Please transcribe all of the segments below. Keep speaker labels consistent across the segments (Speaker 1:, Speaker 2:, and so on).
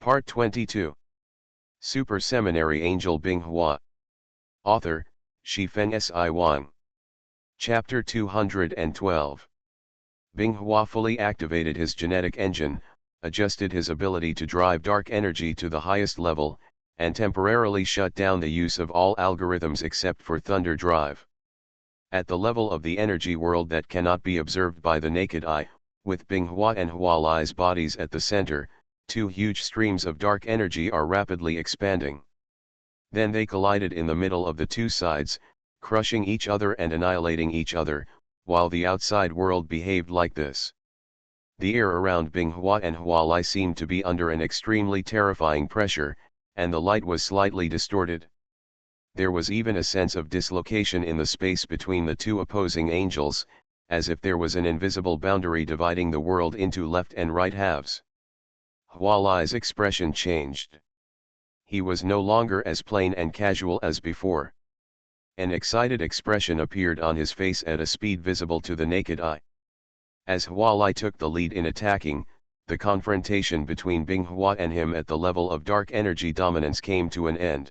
Speaker 1: Part 22. Super Seminary Angel Binghua. Author, Shifeng Si Wang. Chapter 212. Binghua fully activated his genetic engine, adjusted his ability to drive dark energy to the highest level, and temporarily shut down the use of all algorithms except for thunder drive. At the level of the energy world that cannot be observed by the naked eye, with Binghua and Hualai's bodies at the center, two huge streams of dark energy are rapidly expanding. Then they collided in the middle of the two sides, crushing each other and annihilating each other, while the outside world behaved like this. The air around Binghua and Hualai seemed to be under an extremely terrifying pressure, and the light was slightly distorted. There was even a sense of dislocation in the space between the two opposing angels, as if there was an invisible boundary dividing the world into left and right halves. Hualai's expression changed. He was no longer as plain and casual as before. An excited expression appeared on his face at a speed visible to the naked eye. As Hualai took the lead in attacking, the confrontation between Binghua and him at the level of dark energy dominance came to an end.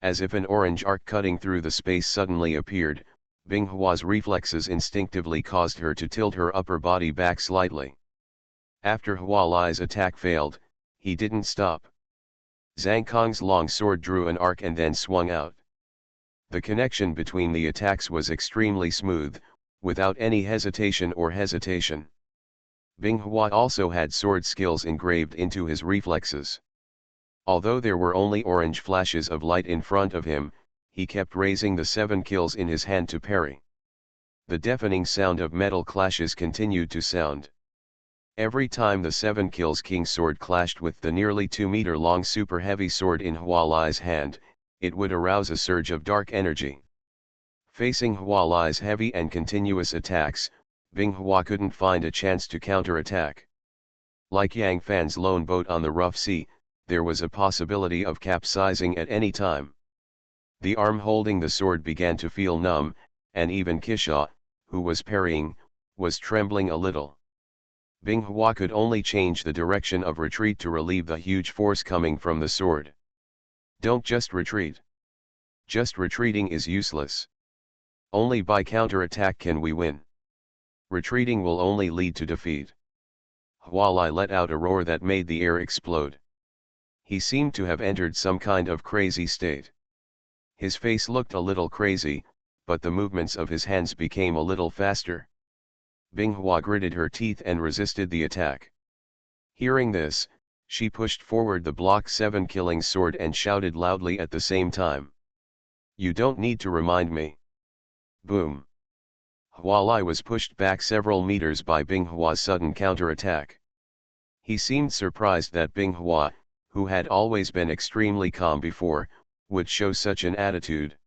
Speaker 1: As if an orange arc cutting through the space suddenly appeared, Binghua's reflexes instinctively caused her to tilt her upper body back slightly. After Hualai's attack failed, he didn't stop. Zhang Kong's long sword drew an arc and then swung out. The connection between the attacks was extremely smooth, without any hesitation. Binghua also had sword skills engraved into his reflexes. Although there were only orange flashes of light in front of him, he kept raising the 7 kills in his hand to parry. The deafening sound of metal clashes continued to sound. Every time the 7 kills King sword clashed with the nearly 2-meter-long super heavy sword in Hualai's hand, it would arouse a surge of dark energy. Facing Hualai's heavy and continuous attacks, Binghua couldn't find a chance to counterattack. Like Yang Fan's lone boat on the rough sea, there was a possibility of capsizing at any time. The arm holding the sword began to feel numb, and even Kisha, who was parrying, was trembling a little. Binghua could only change the direction of retreat to relieve the huge force coming from the sword. Don't just retreat. Just retreating is useless. Only by counterattack can we win. Retreating will only lead to defeat. Hualai let out a roar that made the air explode. He seemed to have entered some kind of crazy state. His face looked a little crazy, but the movements of his hands became a little faster. Binghua gritted her teeth and resisted the attack. Hearing this, she pushed forward the block 7 killing sword and shouted loudly at the same time. "You don't need to remind me." Boom. Hualai was pushed back several meters by Binghua's sudden counterattack. He seemed surprised that Binghua, who had always been extremely calm before, would show such an attitude.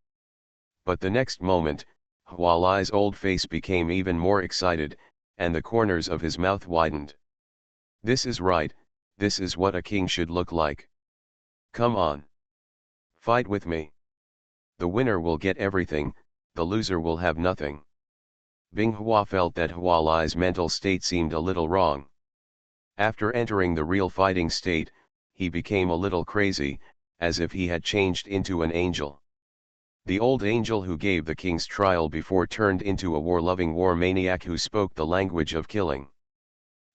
Speaker 1: But the next moment, Hualai's old face became even more excited, and the corners of his mouth widened. "This is right, this is what a king should look like. Come on. Fight with me. The winner will get everything, the loser will have nothing." Binghua felt that Hualai's mental state seemed a little wrong. After entering the real fighting state, he became a little crazy, as if he had changed into an angel. The old angel who gave the king's trial before turned into a war-loving war maniac who spoke the language of killing.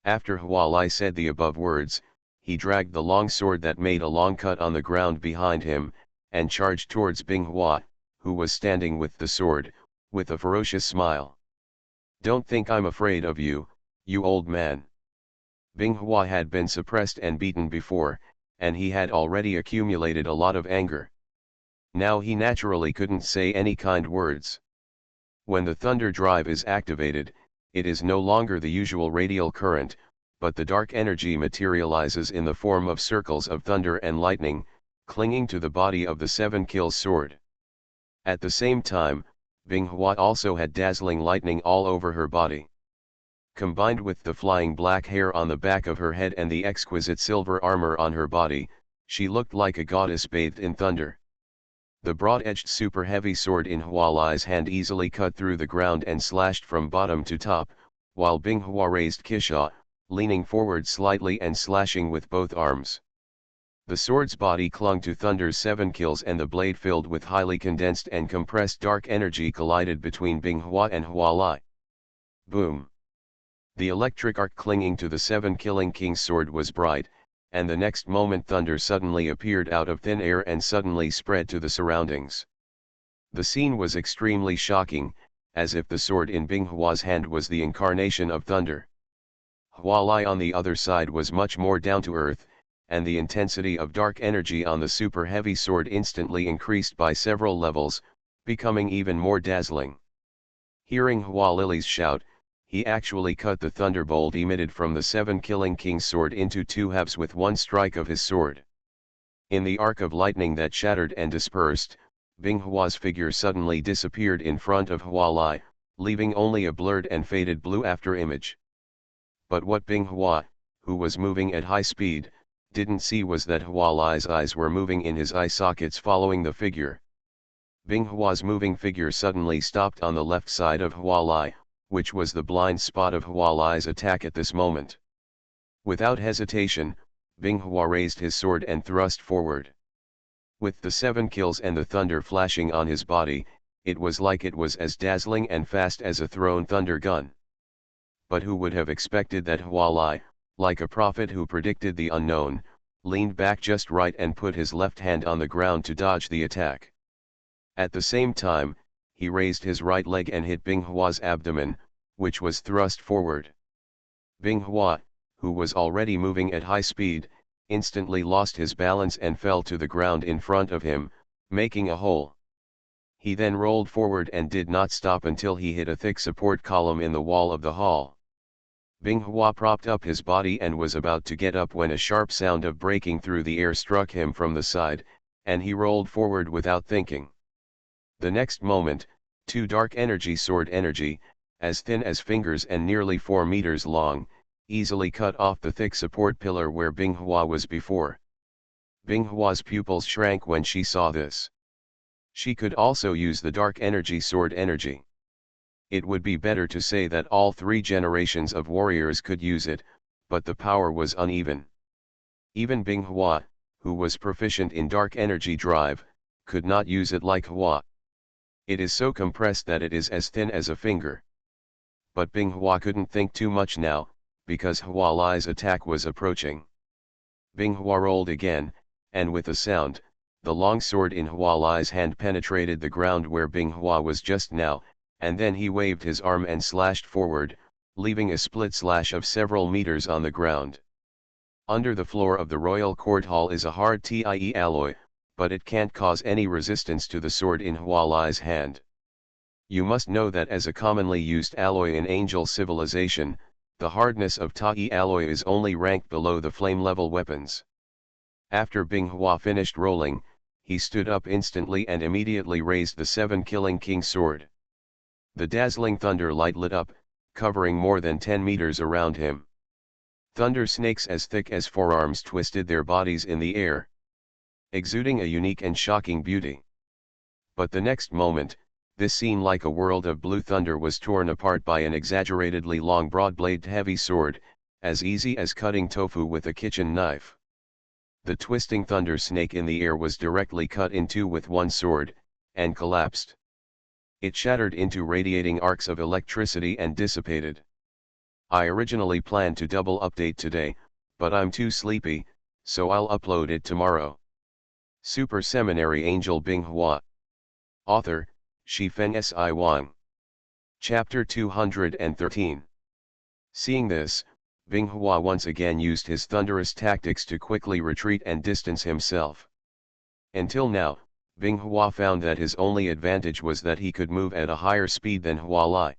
Speaker 1: After Hualai said the above words, he dragged the long sword that made a long cut on the ground behind him, and charged towards Binghua, who was standing with the sword, with a ferocious smile. "Don't think I'm afraid of you, you old man." Binghua had been suppressed and beaten before, and he had already accumulated a lot of anger. Now he naturally couldn't say any kind words. When the thunder drive is activated, it is no longer the usual radial current, but the dark energy materializes in the form of circles of thunder and lightning, clinging to the body of the 7 kills sword. At the same time, Binghua also had dazzling lightning all over her body. Combined with the flying black hair on the back of her head and the exquisite silver armor on her body, she looked like a goddess bathed in thunder. The broad-edged super heavy sword in Hualai's hand easily cut through the ground and slashed from bottom to top, while Binghua raised Kisha, leaning forward slightly and slashing with both arms. The sword's body clung to Thunder's 7 kills, and the blade filled with highly condensed and compressed dark energy collided between Binghua and Hualai. Boom! The electric arc clinging to the 7-killing king's sword was bright, and the next moment Thunder suddenly appeared out of thin air and suddenly spread to the surroundings. The scene was extremely shocking, as if the sword in Binghua's hand was the incarnation of Thunder. Hualai on the other side was much more down to earth, and the intensity of dark energy on the super heavy sword instantly increased by several levels, becoming even more dazzling. Hearing Hua Lily's shout, he actually cut the thunderbolt emitted from the 7-killing king's sword into 2 halves with one strike of his sword. In the arc of lightning that shattered and dispersed, Binghua's figure suddenly disappeared in front of Hualai, leaving only a blurred and faded blue after image. But what Binghua, who was moving at high speed, didn't see was that Hualai's eyes were moving in his eye sockets following the figure. Binghua's moving figure suddenly stopped on the left side of Hualai, which was the blind spot of Hualai's attack at this moment. Without hesitation, Binghua raised his sword and thrust forward. With the 7 kills and the thunder flashing on his body, it was as dazzling and fast as a thrown thunder gun. But who would have expected that Hualai, like a prophet who predicted the unknown, leaned back just right and put his left hand on the ground to dodge the attack. At the same time, he raised his right leg and hit Binghua's abdomen, which was thrust forward. Binghua, who was already moving at high speed, instantly lost his balance and fell to the ground in front of him, making a hole. He then rolled forward and did not stop until he hit a thick support column in the wall of the hall. Binghua propped up his body and was about to get up when a sharp sound of breaking through the air struck him from the side, and he rolled forward without thinking. The next moment, 2 dark sword energy, as thin as fingers and nearly 4 meters long, easily cut off the thick support pillar where Binghua was before. Binghua's pupils shrank when she saw this. She could also use the dark sword energy. It would be better to say that all 3 generations of warriors could use it, but the power was uneven. Even Binghua, who was proficient in dark energy drive, could not use it like Hua. It is so compressed that it is as thin as a finger. But Binghua couldn't think too much now, because Hualai's attack was approaching. Binghua rolled again, and with a sound, the long sword in Hualai's hand penetrated the ground where Binghua was just now, and then he waved his arm and slashed forward, leaving a split slash of several meters on the ground. Under the floor of the royal court hall is a hard tie alloy, but it can't cause any resistance to the sword in Hualai's hand. You must know that as a commonly used alloy in angel civilization, the hardness of tie alloy is only ranked below the flame-level weapons. After Binghua finished rolling, he stood up instantly and immediately raised the 7-killing king's sword. The dazzling thunder light lit up, covering more than 10 meters around him. Thunder snakes as thick as forearms twisted their bodies in the air, exuding a unique and shocking beauty. But the next moment, this scene like a world of blue thunder was torn apart by an exaggeratedly long broad-bladed heavy sword, as easy as cutting tofu with a kitchen knife. The twisting thunder snake in the air was directly cut in two with one sword, and collapsed. It shattered into radiating arcs of electricity and dissipated. I originally planned to double update today, but I'm too sleepy, so I'll upload it tomorrow. Super Seminary Angel Binghua. Author, Shifeng Si Wang. Chapter 213. Seeing this, Binghua once again used his thunderous tactics to quickly retreat and distance himself. Until now, Binghua found that his only advantage was that he could move at a higher speed than Hualai.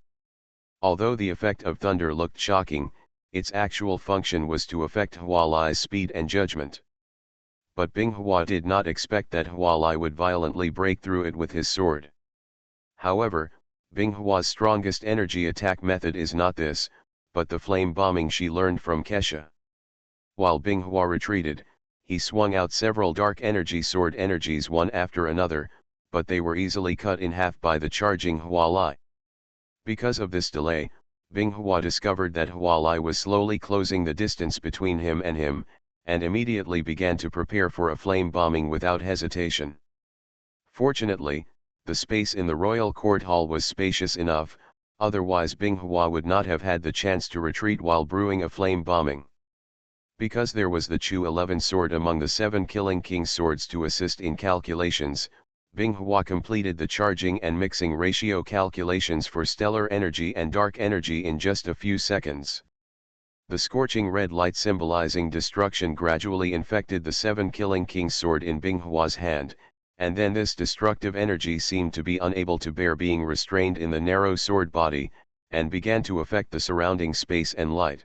Speaker 1: Although the effect of thunder looked shocking, its actual function was to affect Hualai's speed and judgment. But Binghua did not expect that Hualai would violently break through it with his sword. However, Binghua's strongest energy attack method is not this, but the flame bombing she learned from Kesha. While Binghua retreated, he swung out several dark sword energies one after another, but they were easily cut in half by the charging Hualai. Because of this delay, Binghua discovered that Hualai was slowly closing the distance between him, and immediately began to prepare for a flame bombing without hesitation. Fortunately, the space in the royal court hall was spacious enough, otherwise Binghua would not have had the chance to retreat while brewing a flame bombing. Because there was the Chu 11 sword among the 7 Killing King swords to assist in calculations, Binghua completed the charging and mixing ratio calculations for stellar energy and dark energy in just a few seconds. The scorching red light symbolizing destruction gradually infected the 7 Killing King sword in Binghua's hand, and then this destructive energy seemed to be unable to bear being restrained in the narrow sword body, and began to affect the surrounding space and light.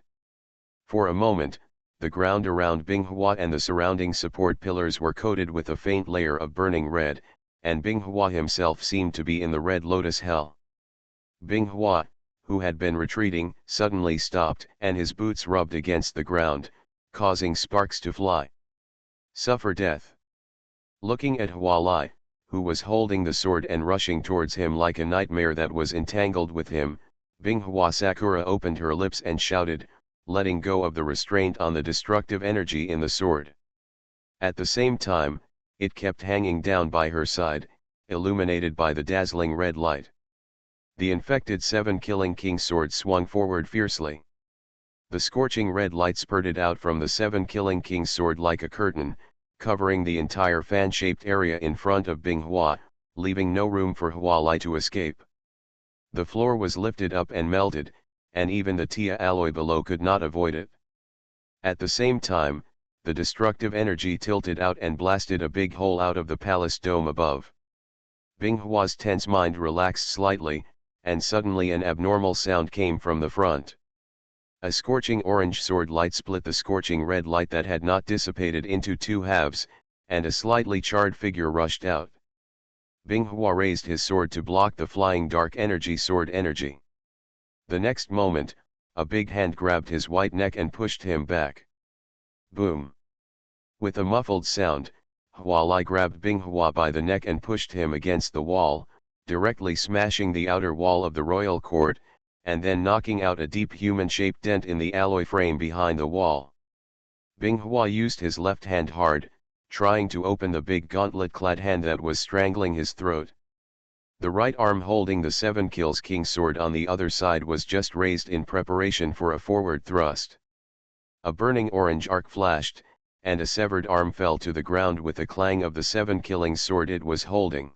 Speaker 1: For a moment, the ground around Binghua and the surrounding support pillars were coated with a faint layer of burning red, and Binghua himself seemed to be in the red lotus hell. Binghua, who had been retreating, suddenly stopped, and his boots rubbed against the ground, causing sparks to fly. Suffer death. Looking at Hualai, who was holding the sword and rushing towards him like a nightmare that was entangled with him, Binghua Sakura opened her lips and shouted, letting go of the restraint on the destructive energy in the sword. At the same time, it kept hanging down by her side, illuminated by the dazzling red light. The infected 7 Killing King sword swung forward fiercely. The scorching red light spurted out from the 7 Killing King sword like a curtain, covering the entire fan-shaped area in front of Binghua, leaving no room for Hualai to escape. The floor was lifted up and melted, and even the Tia alloy below could not avoid it. At the same time, the destructive energy tilted out and blasted a big hole out of the palace dome above. Binghua's tense mind relaxed slightly, and suddenly an abnormal sound came from the front. A scorching orange sword light split the scorching red light that had not dissipated into two halves, and a slightly charred figure rushed out. Binghua raised his sword to block the flying dark energy sword energy. The next moment, a big hand grabbed his white neck and pushed him back. Boom! With a muffled sound, Hualai grabbed Binghua by the neck and pushed him against the wall, directly smashing the outer wall of the royal court, and then knocking out a deep human-shaped dent in the alloy frame behind the wall. Binghua used his left hand hard, trying to open the big gauntlet-clad hand that was strangling his throat. The right arm holding the 7 Kills King sword on the other side was just raised in preparation for a forward thrust. A burning orange arc flashed, and a severed arm fell to the ground with a clang of the 7 Killing sword it was holding.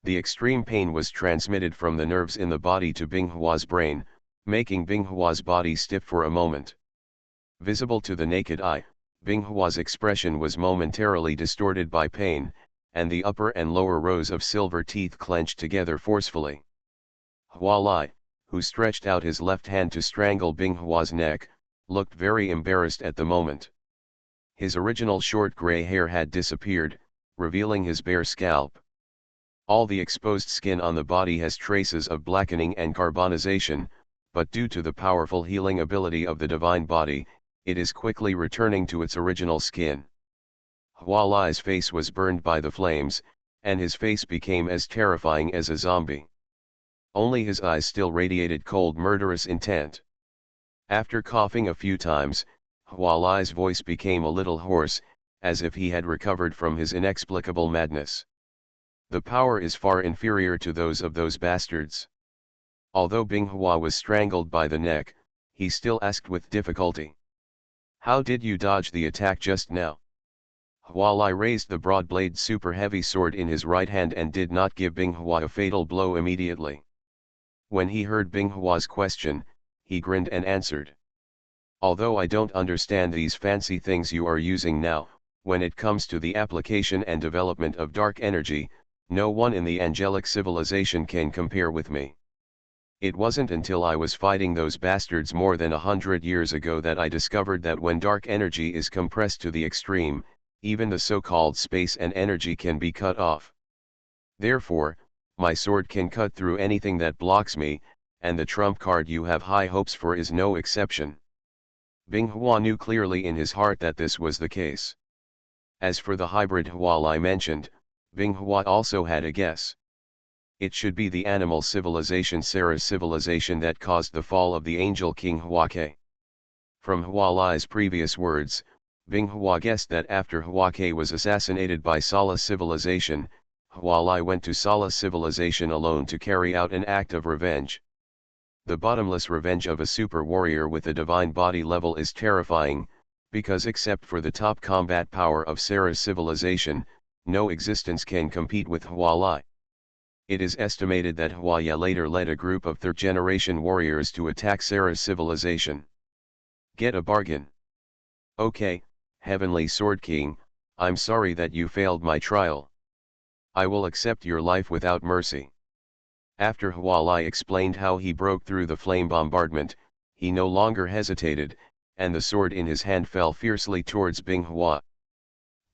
Speaker 1: The extreme pain was transmitted from the nerves in the body to Binghua's brain, making Binghua's body stiff for a moment. Visible to the naked eye, Binghua's expression was momentarily distorted by pain, and the upper and lower rows of silver teeth clenched together forcefully. Hualai, who stretched out his left hand to strangle Binghua's neck, looked very embarrassed at the moment. His original short gray hair had disappeared, revealing his bare scalp. All the exposed skin on the body has traces of blackening and carbonization, but due to the powerful healing ability of the divine body, it is quickly returning to its original skin. Hualai's face was burned by the flames, and his face became as terrifying as a zombie. Only his eyes still radiated cold murderous intent. After coughing a few times, Hualai's voice became a little hoarse, as if he had recovered from his inexplicable madness. The power is far inferior to those of those bastards. Although Binghua was strangled by the neck, he still asked with difficulty. How did you dodge the attack just now? Hualai raised the broad-blade super-heavy sword in his right hand and did not give Binghua a fatal blow immediately. When he heard Binghua's question, he grinned and answered. Although I don't understand these fancy things you are using now, when it comes to the application and development of dark energy, no one in the angelic civilization can compare with me. It wasn't until I was fighting those bastards more than 100 years ago that I discovered that when dark energy is compressed to the extreme, even the so-called space and energy can be cut off. Therefore, my sword can cut through anything that blocks me, and the trump card you have high hopes for is no exception. Binghua knew clearly in his heart that this was the case. As for the hybrid Hualai mentioned, Binghua also had a guess. It should be the animal civilization Sarah's civilization that caused the fall of the angel king Huake. From Hualai's previous words, Binghua guessed that after Huake was assassinated by Sala civilization, Hualai went to Sala civilization alone to carry out an act of revenge. The bottomless revenge of a super warrior with a divine body level is terrifying, because except for the top combat power of Sarah's civilization, no existence can compete with Hualai. It is estimated that Huaya later led a group of third-generation warriors to attack Sarah's civilization. Get a bargain. Okay, Heavenly Sword King, I'm sorry that you failed my trial. I will accept your life without mercy. After Hualai explained how he broke through the flame bombardment, he no longer hesitated, and the sword in his hand fell fiercely towards Binghua.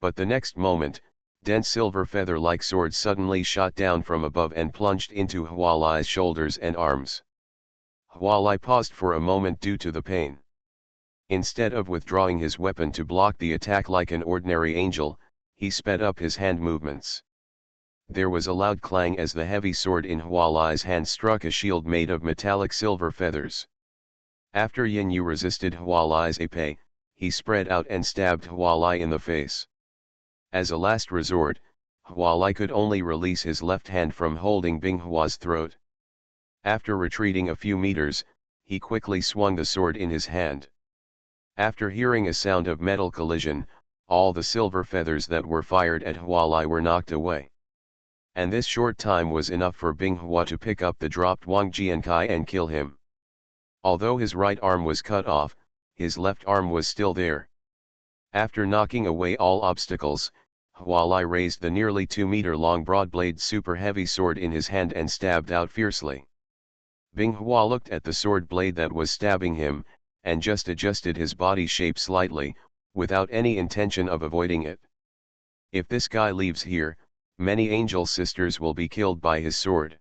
Speaker 1: But the next moment, dense silver feather-like sword suddenly shot down from above and plunged into Hualai's shoulders and arms. Hualai paused for a moment due to the pain. Instead of withdrawing his weapon to block the attack like an ordinary angel, he sped up his hand movements. There was a loud clang as the heavy sword in Hualai's hand struck a shield made of metallic silver feathers. After Yin Yu resisted Hualai's épée, he spread out and stabbed Hualai in the face. As a last resort, Hualai could only release his left hand from holding Binghua's throat. After retreating a few meters, he quickly swung the sword in his hand. After hearing a sound of metal collision, all the silver feathers that were fired at Hualai were knocked away. And this short time was enough for Binghua to pick up the dropped Wang Jiankai and kill him. Although his right arm was cut off, his left arm was still there. After knocking away all obstacles, Hualai raised the nearly 2-meter-long broad-blade super-heavy sword in his hand and stabbed out fiercely. Binghua looked at the sword blade that was stabbing him, and just adjusted his body shape slightly, without any intention of avoiding it. If this guy leaves here, many angel sisters will be killed by his sword.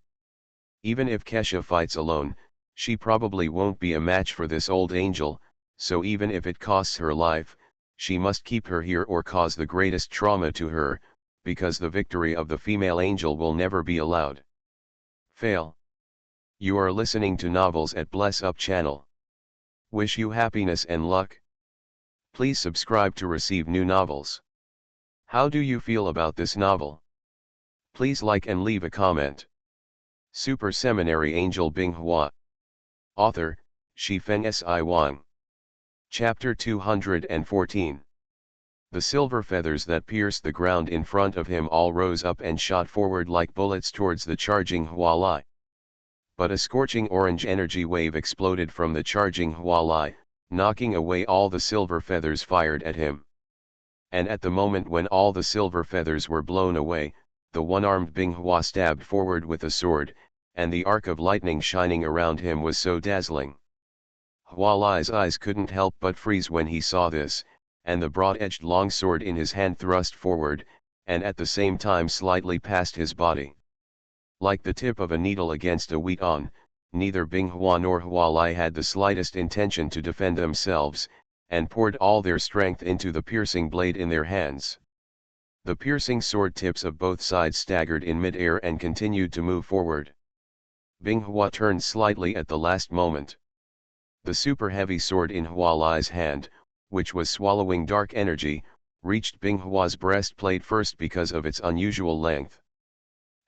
Speaker 1: Even if Kesha fights alone, she probably won't be a match for this old angel, so even if it costs her life, she must keep her here or cause the greatest trauma to her, because the victory of the female angel will never be allowed. Fail. You are listening to Novels at Bless Up channel. Wish you happiness and luck. Please subscribe to receive new novels. How do you feel about this novel? Please like and leave a comment. Super Seminary Angel Binghua. Author, Shifeng Si Wang. Chapter 214. The silver feathers that pierced the ground in front of him all rose up and shot forward like bullets towards the charging Hualai. But a scorching orange energy wave exploded from the charging Hualai, knocking away all the silver feathers fired at him. And at the moment when all the silver feathers were blown away, the one-armed Binghua stabbed forward with a sword, and the arc of lightning shining around him was so dazzling. Hualai's eyes couldn't help but freeze when he saw this, and the broad-edged long sword in his hand thrust forward, and at the same time slightly past his body. Like the tip of a needle against a wheat awn, neither Binghua nor Hualai had the slightest intention to defend themselves, and poured all their strength into the piercing blade in their hands. The piercing sword tips of both sides staggered in mid-air and continued to move forward. Binghua turned slightly at the last moment. The super-heavy sword in Hualai's hand, which was swallowing dark energy, reached Binghua's breastplate first because of its unusual length.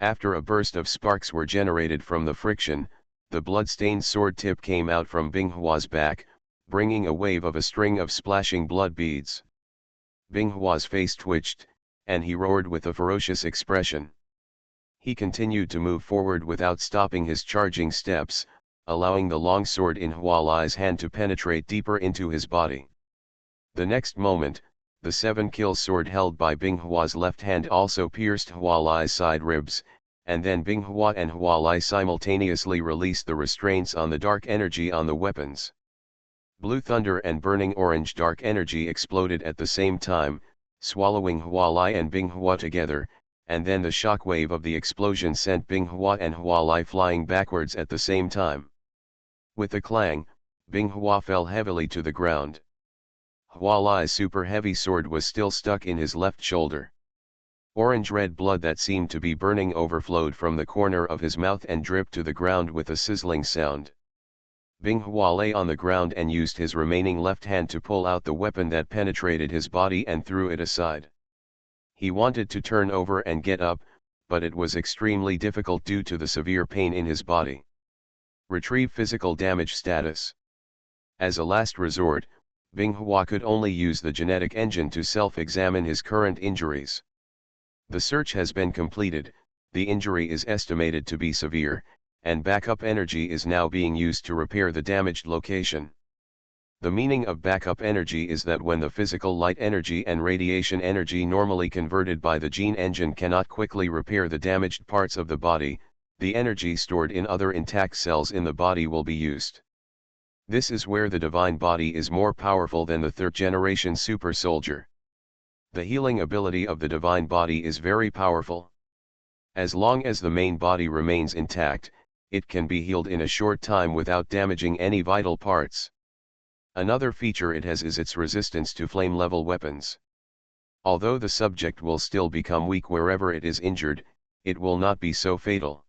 Speaker 1: After a burst of sparks were generated from the friction, the blood-stained sword tip came out from Binghua's back, bringing a wave of a string of splashing blood beads. Binghua's face twitched, and he roared with a ferocious expression. He continued to move forward without stopping his charging steps, allowing the long sword in Hualai's hand to penetrate deeper into his body. The next moment, the 7-kill sword held by Binghua's left hand also pierced Hualai's side ribs, and then Binghua and Hualai simultaneously released the restraints on the dark energy on the weapons. Blue thunder and burning orange dark energy exploded at the same time, swallowing Hualai and Binghua together, and then the shockwave of the explosion sent Binghua and Hualai flying backwards at the same time. With a clang, Binghua fell heavily to the ground. Hualai's super-heavy sword was still stuck in his left shoulder. Orange-red blood that seemed to be burning overflowed from the corner of his mouth and dripped to the ground with a sizzling sound. Binghua lay on the ground and used his remaining left hand to pull out the weapon that penetrated his body and threw it aside. He wanted to turn over and get up, but it was extremely difficult due to the severe pain in his body. Retrieve physical damage status. As a last resort, Binghua could only use the genetic engine to self-examine his current injuries. The search has been completed, the injury is estimated to be severe, and backup energy is now being used to repair the damaged location. The meaning of backup energy is that when the physical light energy and radiation energy normally converted by the gene engine cannot quickly repair the damaged parts of the body, the energy stored in other intact cells in the body will be used. This is where the divine body is more powerful than the third-generation super soldier. The healing ability of the divine body is very powerful. As long as the main body remains intact, it can be healed in a short time without damaging any vital parts. Another feature it has is its resistance to flame-level weapons. Although the subject will still become weak wherever it is injured, it will not be so fatal.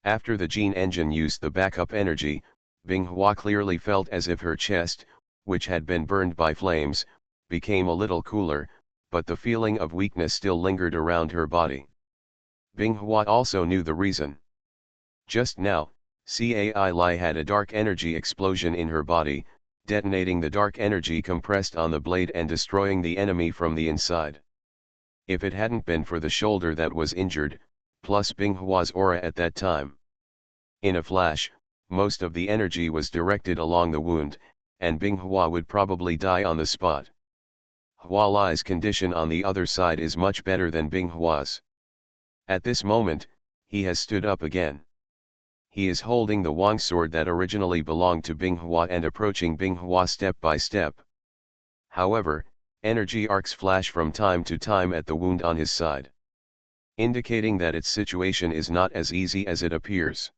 Speaker 1: After the gene engine used the backup energy, Binghua clearly felt as if her chest, which had been burned by flames, became a little cooler, but the feeling of weakness still lingered around her body. Binghua also knew the reason. Just now, Cai Lai had a dark energy explosion in her body, detonating the dark energy compressed on the blade and destroying the enemy from the inside. If it hadn't been for the shoulder that was injured, plus Binghua's aura at that time. In a flash, most of the energy was directed along the wound, and Binghua would probably die on the spot. Hua Lai's condition on the other side is much better than Binghua's. At this moment, he has stood up again. He is holding the Wang sword that originally belonged to Binghua and approaching Binghua step by step. However, energy arcs flash from time to time at the wound on his side, indicating that its situation is not as easy as it appears.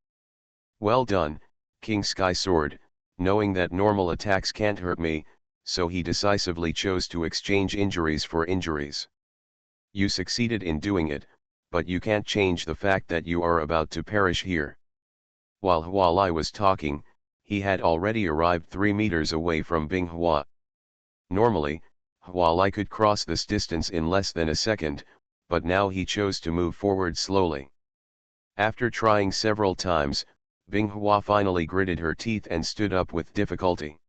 Speaker 1: Well done, King Sky Sword, knowing that normal attacks can't hurt me, so he decisively chose to exchange injuries for injuries. You succeeded in doing it, but you can't change the fact that you are about to perish here. While Hua Lai was talking, he had already arrived 3 meters away from Binghua. Normally, Hua Lai could cross this distance in less than a second, but now he chose to move forward slowly. After trying several times, Binghua finally gritted her teeth and stood up with difficulty.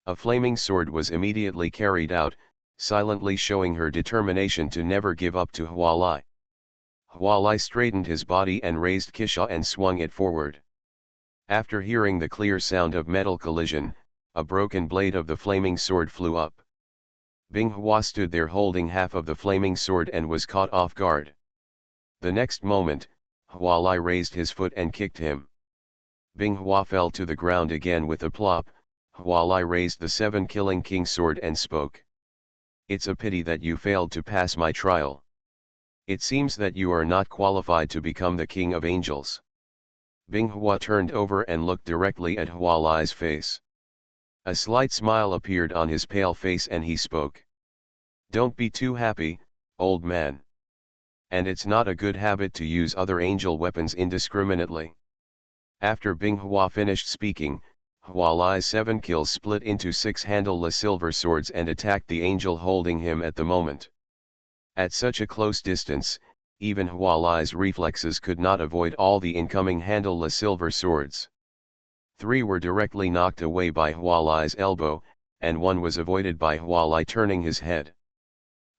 Speaker 1: A flaming sword was immediately carried out, silently showing her determination to never give up to Hua Lai. Hua Lai straightened his body and raised Kisha and swung it forward. After hearing the clear sound of metal collision, a broken blade of the flaming sword flew up. Binghua stood there holding half of the flaming sword and was caught off guard. The next moment, Hua Lai raised his foot and kicked him. Binghua fell to the ground again with a plop. Hua Lai raised the 7-killing king sword and spoke. It's a pity that you failed to pass my trial. It seems that you are not qualified to become the king of angels. Binghua turned over and looked directly at Hua Lai's face. A slight smile appeared on his pale face and he spoke. Don't be too happy, old man. And it's not a good habit to use other angel weapons indiscriminately. After Binghua finished speaking, Hua Lai's 7 kills split into 6 handleless silver swords and attacked the angel holding him at the moment. At such a close distance, even Hua Lai's reflexes could not avoid all the incoming handleless silver swords. 3 were directly knocked away by Hua Lai's elbow, and 1 was avoided by Hua Lai turning his head.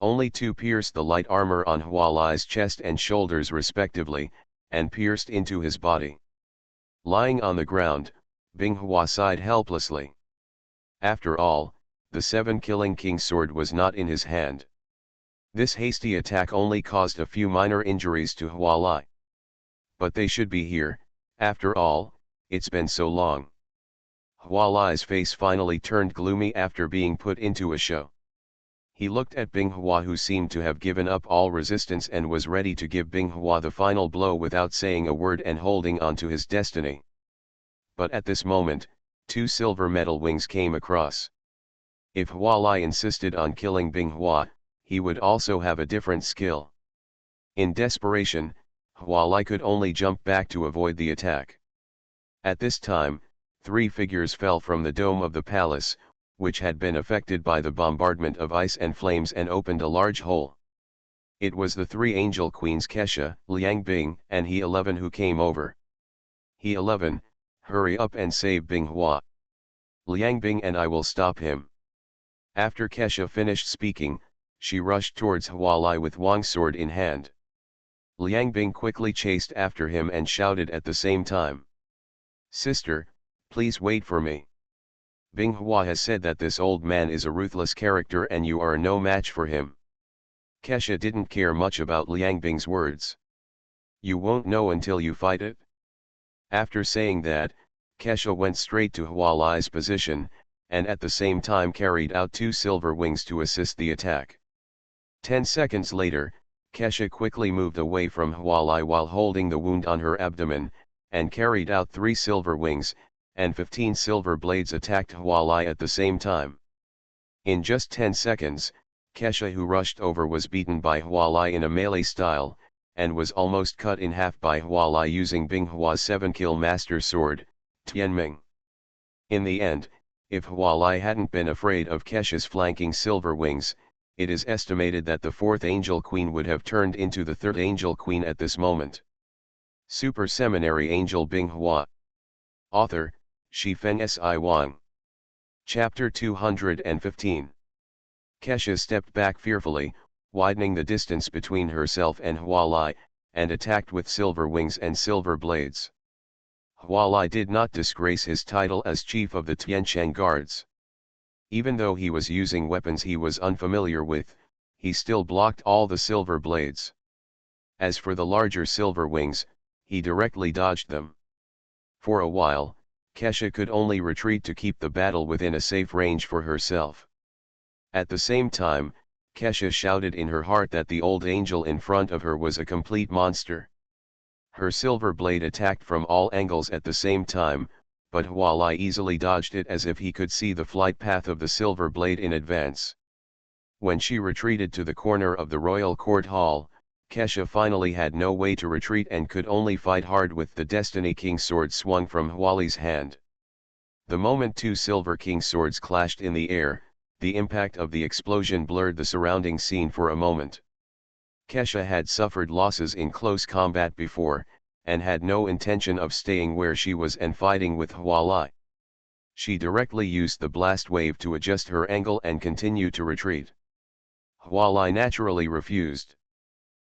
Speaker 1: Only 2 pierced the light armor on Hua Lai's chest and shoulders respectively, and pierced into his body. Lying on the ground, Binghua sighed helplessly. After all, the 7-killing king sword was not in his hand. This hasty attack only caused a few minor injuries to Hua Lai. But they should be here, after all, it's been so long. Hua Lai's face finally turned gloomy after being put into a show. He looked at Binghua who seemed to have given up all resistance and was ready to give Binghua the final blow without saying a word and holding on to his destiny. But at this moment, 2 silver metal wings came across. If Hua Lai insisted on killing Binghua, he would also have a different skill. In desperation, Hua Lai could only jump back to avoid the attack. At this time, 3 figures fell from the dome of the palace, which had been affected by the bombardment of ice and flames, and opened a large hole. It was the 3 angel queens Kesha, Liang Bing, and He 11 who came over. He 11, hurry up and save Binghua. Liang Bing and I will stop him. After Kesha finished speaking, she rushed towards Hualai with Wang's sword in hand. Liang Bing quickly chased after him and shouted at the same time. Sister, please wait for me. Binghua has said that this old man is a ruthless character and you are no match for him. Kesha didn't care much about Liang Bing's words. You won't know until you fight it. After saying that, Kesha went straight to Hualai's position, and at the same time carried out 2 silver wings to assist the attack. 10 seconds later, Kesha quickly moved away from Hualai while holding the wound on her abdomen, and carried out 3 silver wings, and 15 silver blades attacked Hualai at the same time. In just 10 seconds, Kesha, who rushed over, was beaten by Hualai in a melee style, and was almost cut in half by Hualai using Binghua's 7-kill master sword, Tianming. In the end, if Hualai hadn't been afraid of Kesha's flanking silver wings, it is estimated that the 4th angel queen would have turned into the 3rd angel queen at this moment. Super Seminary Angel Binghua. Author, Shifeng Si Wang. Chapter 215. Kesha stepped back fearfully, widening the distance between herself and Hualai, and attacked with silver wings and silver blades. Hualai did not disgrace his title as chief of the Tiancheng Guards. Even though he was using weapons he was unfamiliar with, he still blocked all the silver blades. As for the larger silver wings, he directly dodged them. For a while, Kesha could only retreat to keep the battle within a safe range for herself. At the same time, Kesha shouted in her heart that the old angel in front of her was a complete monster. Her silver blade attacked from all angles at the same time, but Hualai easily dodged it as if he could see the flight path of the silver blade in advance. When she retreated to the corner of the royal court hall, Kesha finally had no way to retreat and could only fight hard with the Destiny King sword swung from Huali's hand. The moment 2 silver king swords clashed in the air, the impact of the explosion blurred the surrounding scene for a moment. Kesha had suffered losses in close combat before, and had no intention of staying where she was and fighting with Hualai. She directly used the blast wave to adjust her angle and continue to retreat. Hualai naturally refused.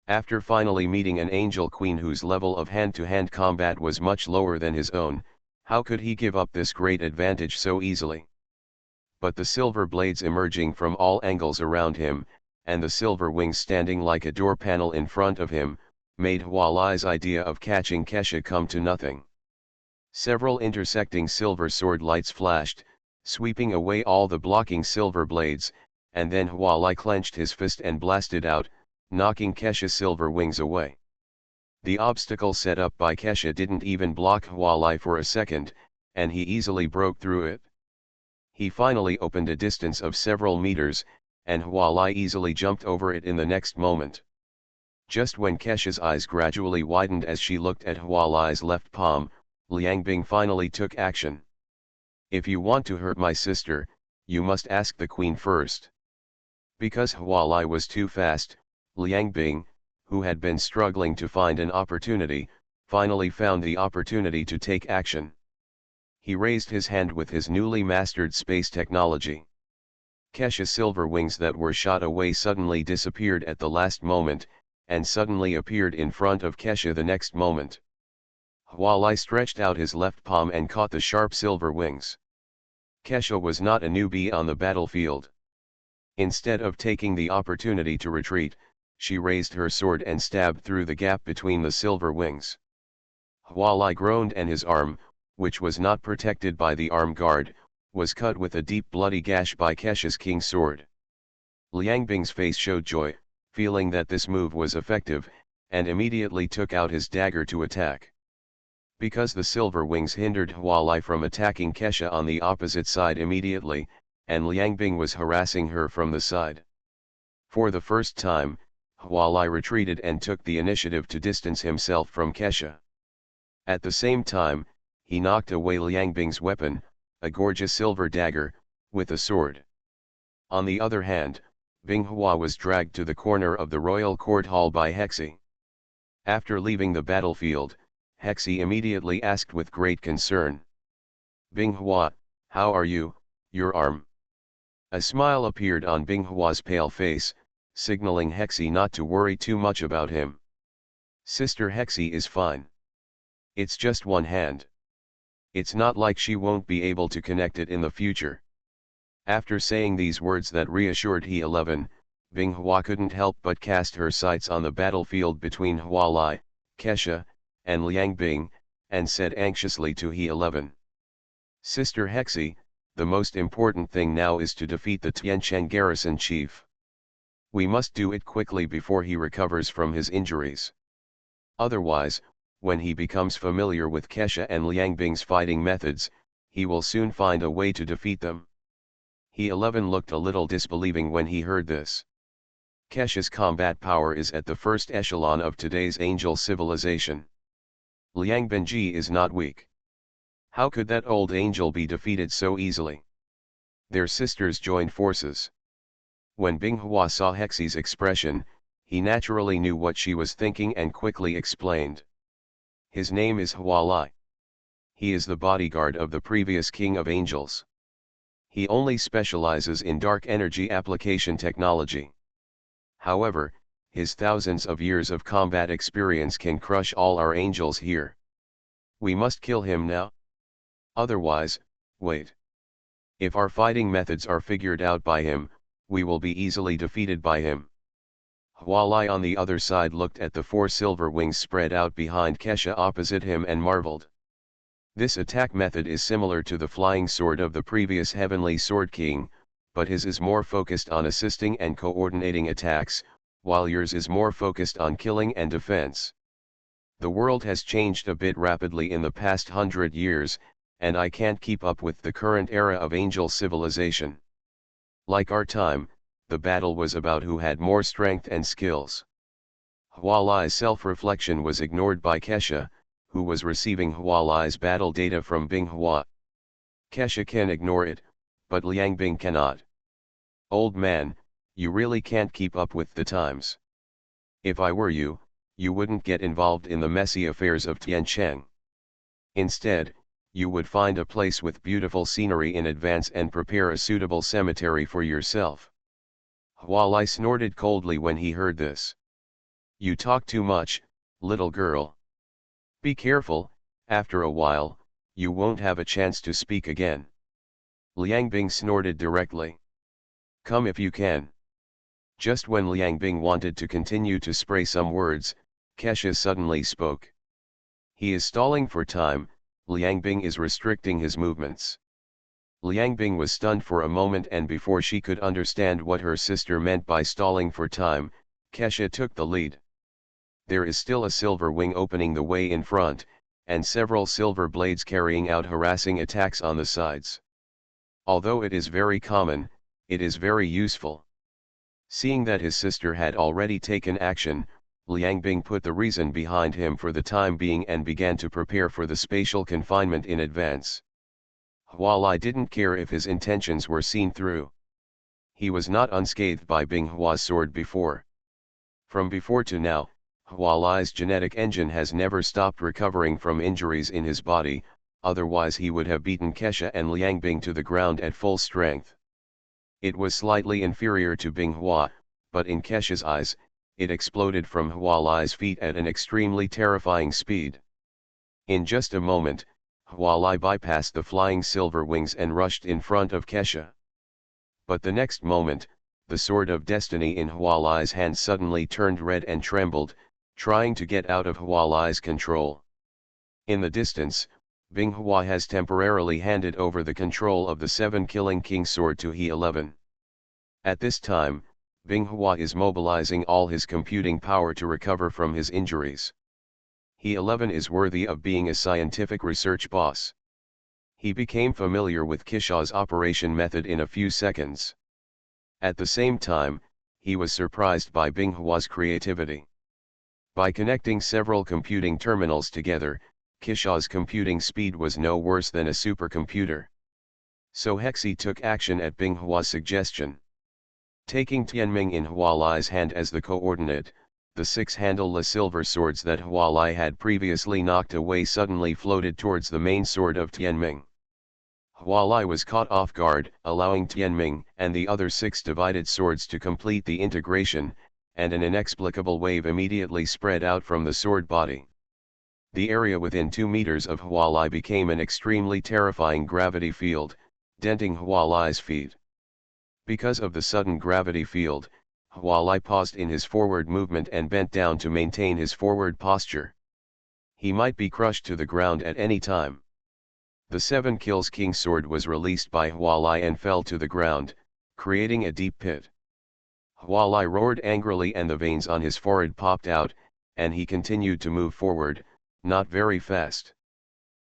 Speaker 1: After finally meeting an angel queen whose level of hand-to-hand combat was much lower than his own, how could he give up this great advantage so easily? But the silver blades emerging from all angles around him, and the silver wings standing like a door panel in front of him, made Hualai's idea of catching Kesha come to nothing. Several intersecting silver sword lights flashed, sweeping away all the blocking silver blades, and then Hualai clenched his fist and blasted out, knocking Kesha's silver wings away. The obstacle set up by Kesha didn't even block Hualai for a second, and he easily broke through it. He finally opened a distance of several meters, and Hualai easily jumped over it in the next moment. Just when Kesha's eyes gradually widened as she looked at Hualai's left palm, Liang Bing finally took action. If you want to hurt my sister, you must ask the queen first. Because Hualai was too fast, Liang Bing, who had been struggling to find an opportunity, finally found the opportunity to take action. He raised his hand with his newly mastered space technology. Kesha's silver wings that were shot away suddenly disappeared at the last moment, and suddenly appeared in front of Kesha the next moment. Hualai stretched out his left palm and caught the sharp silver wings. Kesha was not a newbie on the battlefield. Instead of taking the opportunity to retreat, she raised her sword and stabbed through the gap between the silver wings. Hualai groaned and his arm, which was not protected by the arm guard, was cut with a deep bloody gash by Kesha's king's sword. Liang Bing's face showed joy, feeling that this move was effective, and immediately took out his dagger to attack. Because the silver wings hindered Hualai from attacking Kesha on the opposite side immediately, and Liang Bing was harassing her from the side. For the first time, Hualai retreated and took the initiative to distance himself from Kesha. At the same time, he knocked away Liang Bing's weapon, a gorgeous silver dagger, with a sword. On the other hand, Binghua was dragged to the corner of the royal court hall by Hexi. After leaving the battlefield, Hexi immediately asked with great concern, "Binghua, how are you, your arm?" A smile appeared on Binghua's pale face, signaling Hexi not to worry too much about him. "Sister Hexi is fine. It's just one hand. It's not like she won't be able to connect it in the future." After saying these words that reassured He-11, Binghua couldn't help but cast her sights on the battlefield between Hualai, Kesha, and Liang Bing, and said anxiously to He-11, "Sister Hexi, the most important thing now is to defeat the Tiancheng garrison chief. We must do it quickly before he recovers from his injuries. Otherwise, when he becomes familiar with Kesha and Liang Bing's fighting methods, he will soon find a way to defeat them." He-11 looked a little disbelieving when he heard this. Kesha's combat power is at the first echelon of today's angel civilization. Liang Bingji is not weak. How could that old angel be defeated so easily? Their sisters joined forces. When Binghua saw Hexi's expression, he naturally knew what she was thinking and quickly explained. "His name is Hualai. He is the bodyguard of the previous king of angels. He only specializes in dark energy application technology. However, his thousands of years of combat experience can crush all our angels here. We must kill him now. Otherwise, wait. If our fighting methods are figured out by him, we will be easily defeated by him." Hualai on the other side looked at the 4 silver wings spread out behind Kesha opposite him and marveled. This attack method is similar to the flying sword of the previous Heavenly Sword King, but his is more focused on assisting and coordinating attacks, while yours is more focused on killing and defense. The world has changed a bit rapidly in the past 100 years, and I can't keep up with the current era of angel civilization. Like our time, the battle was about who had more strength and skills. Hualai's self-reflection was ignored by Kesha, who was receiving Hualai's battle data from Binghua. Kesha can ignore it, but Liang Bing cannot. "Old man, you really can't keep up with the times. If I were you, you wouldn't get involved in the messy affairs of Tiancheng. Instead, you would find a place with beautiful scenery in advance and prepare a suitable cemetery for yourself." Hualai snorted coldly when he heard this. "You talk too much, little girl. Be careful, after a while, you won't have a chance to speak again." Liang Bing snorted directly. "Come if you can." Just when Liang Bing wanted to continue to spray some words, Kesha suddenly spoke. "He is stalling for time, Liang Bing is restricting his movements." Liang Bing was stunned for a moment, and before she could understand what her sister meant by stalling for time, Kesha took the lead. There is still a silver wing opening the way in front, and several silver blades carrying out harassing attacks on the sides. Although it is very common, it is very useful. Seeing that his sister had already taken action, Liang Bing put the reason behind him for the time being and began to prepare for the spatial confinement in advance. Hualai didn't care if his intentions were seen through. He was not unscathed by Binghua's sword before. From before to now, Hualai's genetic engine has never stopped recovering from injuries in his body, otherwise he would have beaten Kesha and Liang Bing to the ground at full strength. It was slightly inferior to Binghua, but in Kesha's eyes, it exploded from Hualai's feet at an extremely terrifying speed. In just a moment, Hualai bypassed the flying silver wings and rushed in front of Kesha. But the next moment, the sword of destiny in Hualai's hand suddenly turned red and trembled, trying to get out of Hualai's control. In the distance, Binghua has temporarily handed over the control of the 7 Killing King sword to He-11. At this time, Binghua is mobilizing all his computing power to recover from his injuries. He-11 is worthy of being a scientific research boss. He became familiar with Kesha's operation method in a few seconds. At the same time, he was surprised by Binghua's creativity. By connecting several computing terminals together, Kesha's computing speed was no worse than a supercomputer. So Hexi took action at Binghua's suggestion. Taking Tianming in Hualai's hand as the coordinate, the six-handleless silver swords that Hualai had previously knocked away suddenly floated towards the main sword of Tianming. Hualai was caught off guard, allowing Tianming and the other six divided swords to complete the integration, and an inexplicable wave immediately spread out from the sword body. The area within 2 meters of Hualai became an extremely terrifying gravity field, denting Hualai's feet. Because of the sudden gravity field, Hualai paused in his forward movement and bent down to maintain his forward posture. He might be crushed to the ground at any time. The 7 kills King sword was released by Hualai and fell to the ground, creating a deep pit. Hualai roared angrily and the veins on his forehead popped out, and he continued to move forward, not very fast.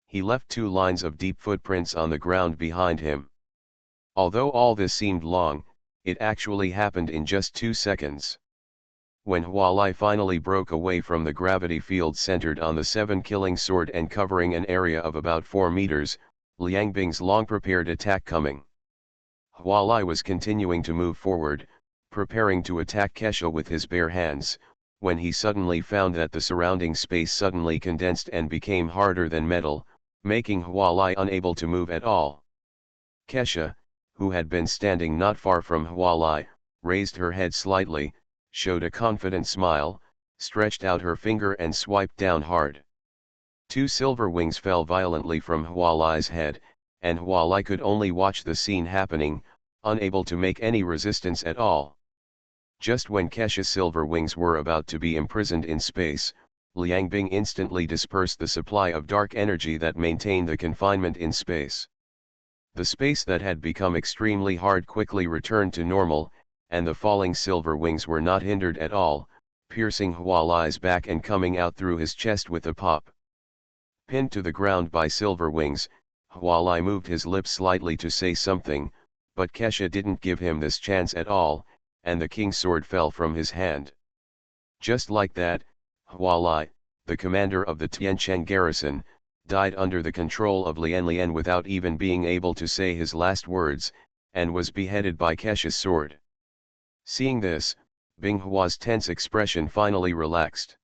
Speaker 1: He left 2 lines of deep footprints on the ground behind him. Although all this seemed long, it actually happened in just 2 seconds. When Hualai finally broke away from the gravity field centered on the 7 killing sword and covering an area of about 4 meters, Liang Bing's long-prepared attack coming. Hualai was continuing to move forward, preparing to attack Kesha with his bare hands, when he suddenly found that the surrounding space suddenly condensed and became harder than metal, making Hualai unable to move at all. Kesha, who had been standing not far from Hualai, raised her head slightly, showed a confident smile, stretched out her finger and swiped down hard. 2 silver wings fell violently from Hualai's head, and Hualai could only watch the scene happening, unable to make any resistance at all. Just when Kesha's silver wings were about to be imprisoned in space, Liang Bing instantly dispersed the supply of dark energy that maintained the confinement in space. The space that had become extremely hard quickly returned to normal, and the falling silver wings were not hindered at all, piercing Hualai's back and coming out through his chest with a pop. Pinned to the ground by silver wings, Hualai moved his lips slightly to say something, but Kesha didn't give him this chance at all, and the king's sword fell from his hand. Just like that, Hualai, the commander of the Tiancheng garrison, died under the control of Lian Lian without even being able to say his last words, and was beheaded by Kesha's sword. Seeing this, Binghua's tense expression finally relaxed.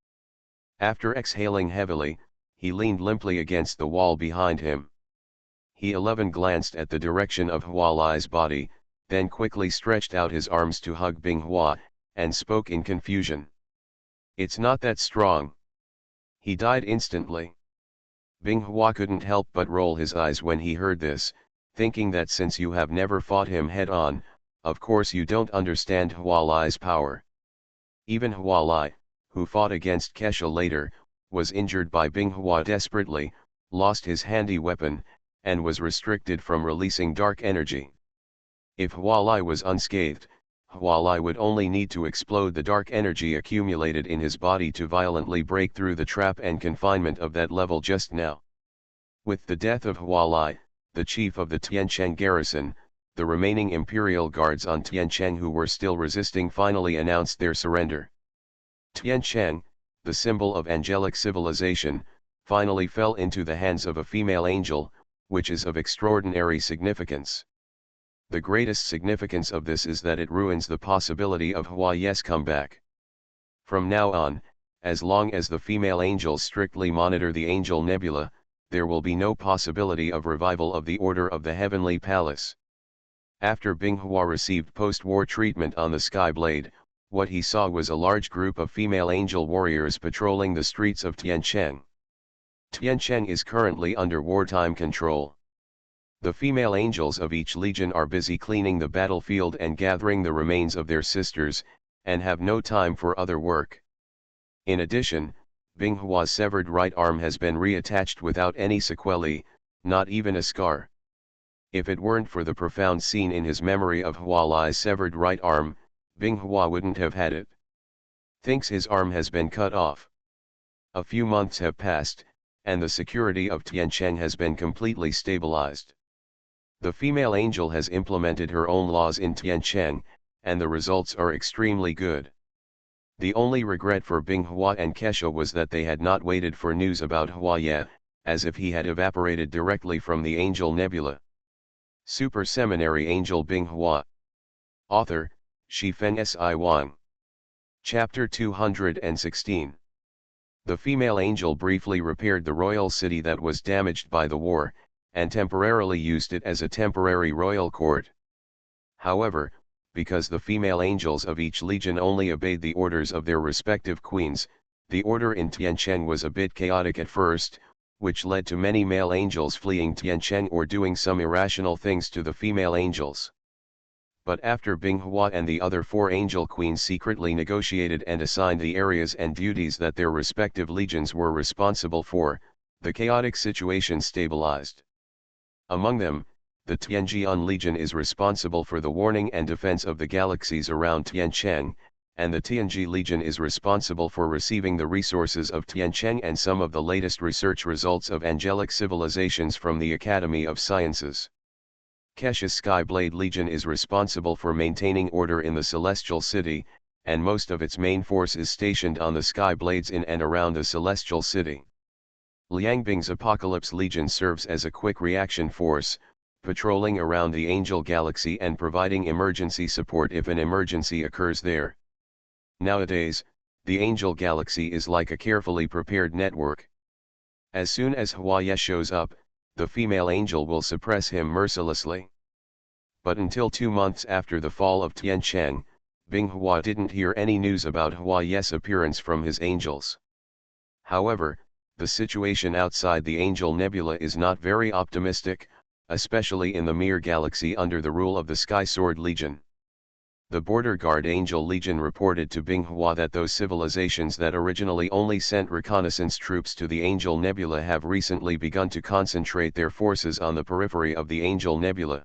Speaker 1: After exhaling heavily, he leaned limply against the wall behind him. He glanced at the direction of Hualai's body, then quickly stretched out his arms to hug Binghua, and spoke in confusion. "It's not that strong." He died instantly. Binghua couldn't help but roll his eyes when he heard this, thinking that since you have never fought him head-on, of course you don't understand Hualai's power. Even Hualai, who fought against Kesha later, was injured by Binghua desperately, lost his handy weapon, and was restricted from releasing dark energy. If Hualai was unscathed, Hualai would only need to explode the dark energy accumulated in his body to violently break through the trap and confinement of that level just now. With the death of Hualai, the chief of the Tiancheng garrison, the remaining imperial guards on Tiancheng who were still resisting finally announced their surrender. Tiancheng, the symbol of angelic civilization, finally fell into the hands of a female angel, which is of extraordinary significance. The greatest significance of this is that it ruins the possibility of Huai's comeback. From now on, as long as the female angels strictly monitor the angel nebula, there will be no possibility of revival of the Order of the Heavenly Palace. After Binghua received post-war treatment on the Skyblade, what he saw was a large group of female angel warriors patrolling the streets of Tiancheng. Tiancheng is currently under wartime control. The female angels of each legion are busy cleaning the battlefield and gathering the remains of their sisters, and have no time for other work. In addition, Binghua's severed right arm has been reattached without any sequelae, not even a scar. If it weren't for the profound scene in his memory of Hualai's severed right arm, Binghua wouldn't have had it. Thinks his arm has been cut off. A few months have passed, and the security of Tiancheng has been completely stabilized. The female angel has implemented her own laws in Tiancheng, and the results are extremely good. The only regret for Binghua and Kesha was that they had not waited for news about Huaye, as if he had evaporated directly from the Angel Nebula. Super Seminary Angel Binghua. Author, Shifeng Si Wang. Chapter 216. The female angel briefly repaired the royal city that was damaged by the war, and temporarily used it as a temporary royal court. However, because the female angels of each legion only obeyed the orders of their respective queens, the order in Tiancheng was a bit chaotic at first, which led to many male angels fleeing Tiancheng or doing some irrational things to the female angels. But after Binghua and the other 4 angel queens secretly negotiated and assigned the areas and duties that their respective legions were responsible for, the chaotic situation stabilized. Among them, the Tianjian Legion is responsible for the warning and defense of the galaxies around Tiancheng, and the Tianji Legion is responsible for receiving the resources of Tiancheng and some of the latest research results of angelic civilizations from the Academy of Sciences. Kesha's Skyblade Legion is responsible for maintaining order in the Celestial City, and most of its main force is stationed on the Skyblades in and around the Celestial City. Liangbing's Apocalypse Legion serves as a quick reaction force, patrolling around the Angel Galaxy and providing emergency support if an emergency occurs there. Nowadays, the Angel Galaxy is like a carefully prepared network. As soon as Huaye shows up, the female angel will suppress him mercilessly. But until 2 months after the fall of Tiancheng, Binghua didn't hear any news about Huaye's appearance from his angels. However, the situation outside the Angel Nebula is not very optimistic, especially in the Mir Galaxy under the rule of the Sky Sword Legion. The Border Guard Angel Legion reported to Binghua that those civilizations that originally only sent reconnaissance troops to the Angel Nebula have recently begun to concentrate their forces on the periphery of the Angel Nebula.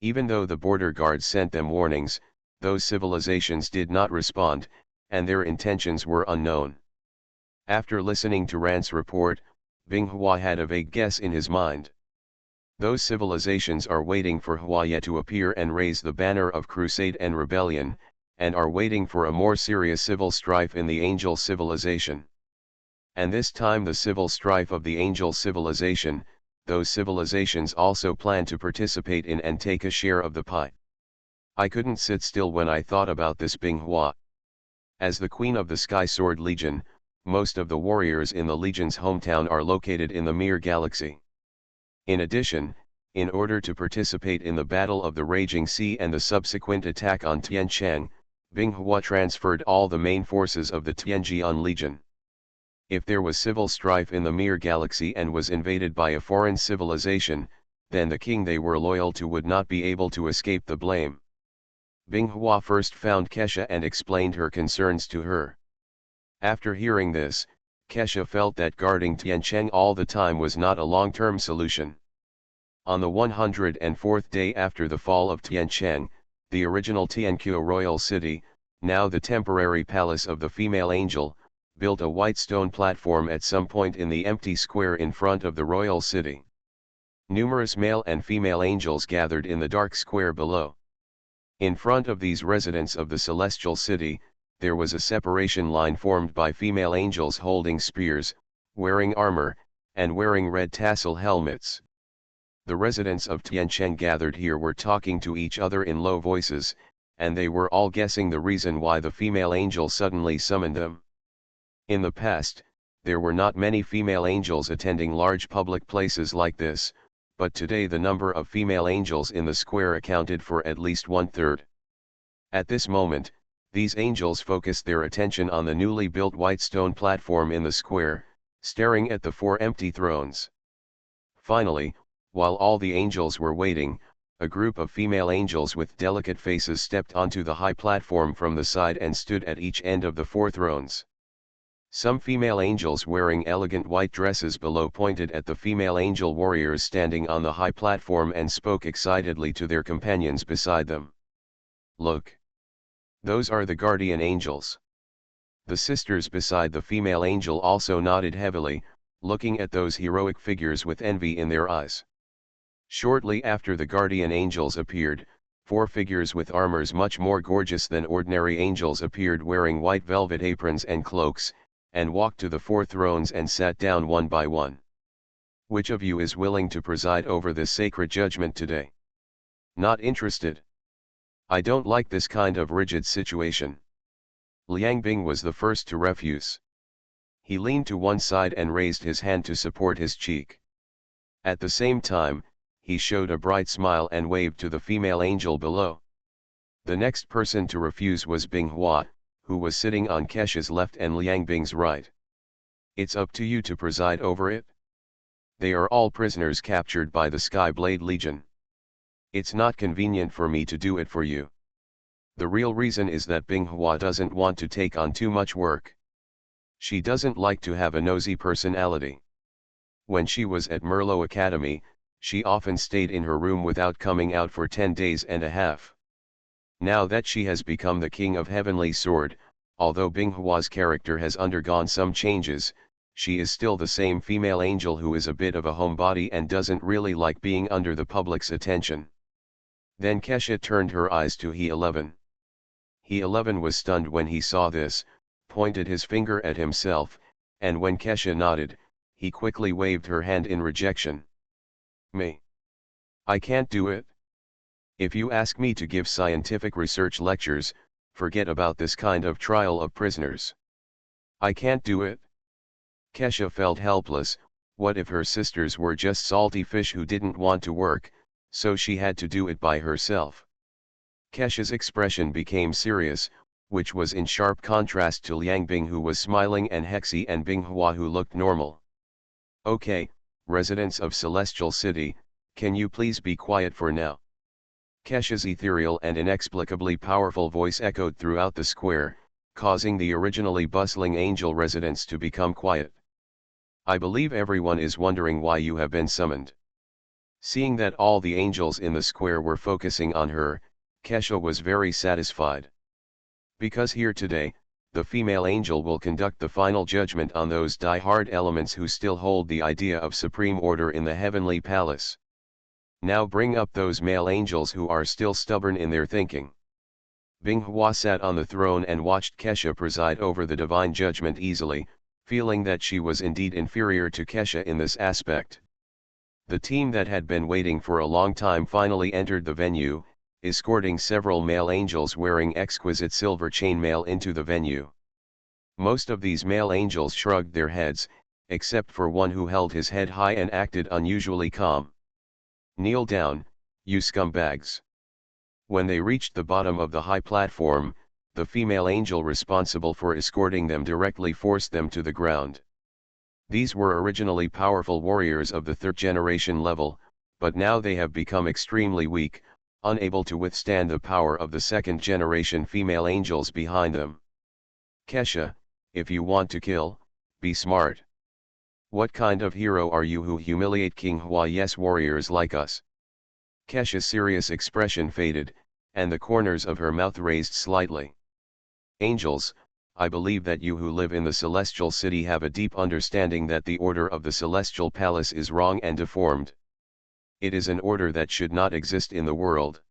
Speaker 1: Even though the Border Guard sent them warnings, those civilizations did not respond, and their intentions were unknown. After listening to Rand's report, Binghua had a vague guess in his mind. Those civilizations are waiting for Huaye to appear and raise the banner of crusade and rebellion, and are waiting for a more serious civil strife in the angel civilization. And this time the civil strife of the angel civilization, those civilizations also plan to participate in and take a share of the pie. I couldn't sit still when I thought about this Binghua. As the queen of the Sky Sword Legion, most of the warriors in the Legion's hometown are located in the Mir Galaxy. In addition, in order to participate in the Battle of the Raging Sea and the subsequent attack on Tiancheng, Binghua transferred all the main forces of the Tianjian Legion. If there was civil strife in the Mir Galaxy and was invaded by a foreign civilization, then the king they were loyal to would not be able to escape the blame. Binghua first found Kesha and explained her concerns to her. After hearing this, Kesha felt that guarding Tiancheng all the time was not a long-term solution. On the 104th day after the fall of Tiancheng, the original Tianqiu royal city, now the temporary palace of the female angel, built a white stone platform at some point in the empty square in front of the royal city. Numerous male and female angels gathered in the dark square below. In front of these residents of the celestial city, there was a separation line formed by female angels holding spears, wearing armor, and wearing red tassel helmets. The residents of Tiancheng gathered here were talking to each other in low voices, and they were all guessing the reason why the female angel suddenly summoned them. In the past, there were not many female angels attending large public places like this, but today the number of female angels in the square accounted for at least 1/3. At this moment, these angels focused their attention on the newly built white stone platform in the square, staring at the 4 empty thrones. Finally, while all the angels were waiting, a group of female angels with delicate faces stepped onto the high platform from the side and stood at each end of the 4 thrones. Some female angels wearing elegant white dresses below pointed at the female angel warriors standing on the high platform and spoke excitedly to their companions beside them. "Look! Those are the guardian angels." The sisters beside the female angel also nodded heavily, looking at those heroic figures with envy in their eyes. Shortly after the guardian angels appeared, 4 figures with armors much more gorgeous than ordinary angels appeared wearing white velvet aprons and cloaks, and walked to the 4 thrones and sat down one by one. Which of you is willing to preside over this sacred judgment today? Not interested. I don't like this kind of rigid situation. Liang Bing was the first to refuse. He leaned to one side and raised his hand to support his cheek. At the same time, he showed a bright smile and waved to the female angel below. The next person to refuse was Binghua, who was sitting on Kesha's left and Liang Bing's right. It's up to you to preside over it. They are all prisoners captured by the Skyblade Legion. It's not convenient for me to do it for you. The real reason is that Binghua doesn't want to take on too much work. She doesn't like to have a nosy personality. When she was at Merlot Academy, she often stayed in her room without coming out for 10 days and a half. Now that she has become the King of Heavenly Sword, although Binghua's character has undergone some changes, she is still the same female angel who is a bit of a homebody and doesn't really like being under the public's attention. Then Kesha turned her eyes to He-11. He-11 was stunned when he saw this, pointed his finger at himself, and when Kesha nodded, he quickly waved her hand in rejection. Me. I can't do it. If you ask me to give scientific research lectures, forget about this kind of trial of prisoners. I can't do it. Kesha felt helpless. What if her sisters were just salty fish who didn't want to work, so she had to do it by herself? Kesha's expression became serious, which was in sharp contrast to Liang Bing, who was smiling, and Hexi and Binghua, who looked normal. Okay, residents of Celestial City, can you please be quiet for now? Kesha's ethereal and inexplicably powerful voice echoed throughout the square, causing the originally bustling angel residents to become quiet. I believe everyone is wondering why you have been summoned. Seeing that all the angels in the square were focusing on her, Kesha was very satisfied. Because here today, the female angel will conduct the final judgment on those die-hard elements who still hold the idea of supreme order in the heavenly palace. Now bring up those male angels who are still stubborn in their thinking. Binghua sat on the throne and watched Kesha preside over the divine judgment easily, feeling that she was indeed inferior to Kesha in this aspect. The team that had been waiting for a long time finally entered the venue, escorting several male angels wearing exquisite silver chainmail into the venue. Most of these male angels shrugged their heads, except for one who held his head high and acted unusually calm. Kneel down, you scumbags. When they reached the bottom of the high platform, the female angel responsible for escorting them directly forced them to the ground. These were originally powerful warriors of the third generation level, but now they have become extremely weak, unable to withstand the power of the second generation female angels behind them. Kesha, if you want to kill, be smart. What kind of hero are you who humiliate King Huaye's warriors like us? Kesha's serious expression faded, and the corners of her mouth raised slightly. Angels, I believe that you who live in the Celestial City have a deep understanding that the order of the Celestial Palace is wrong and deformed. It is an order that should not exist in the world.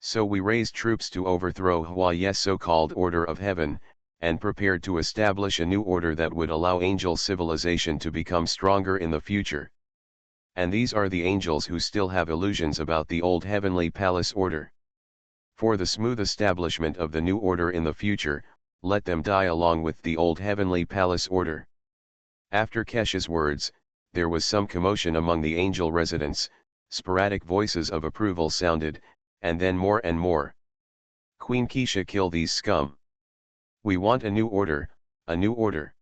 Speaker 1: So we raised troops to overthrow Huaye's so-called Order of Heaven, and prepared to establish a new order that would allow angel civilization to become stronger in the future. And these are the angels who still have illusions about the old heavenly palace order. For the smooth establishment of the new order in the future, let them die along with the old heavenly palace order. After Kesha's words, there was some commotion among the angel residents, sporadic voices of approval sounded, and then more and more. Queen Kesha, kill these scum. We want a new order, a new order.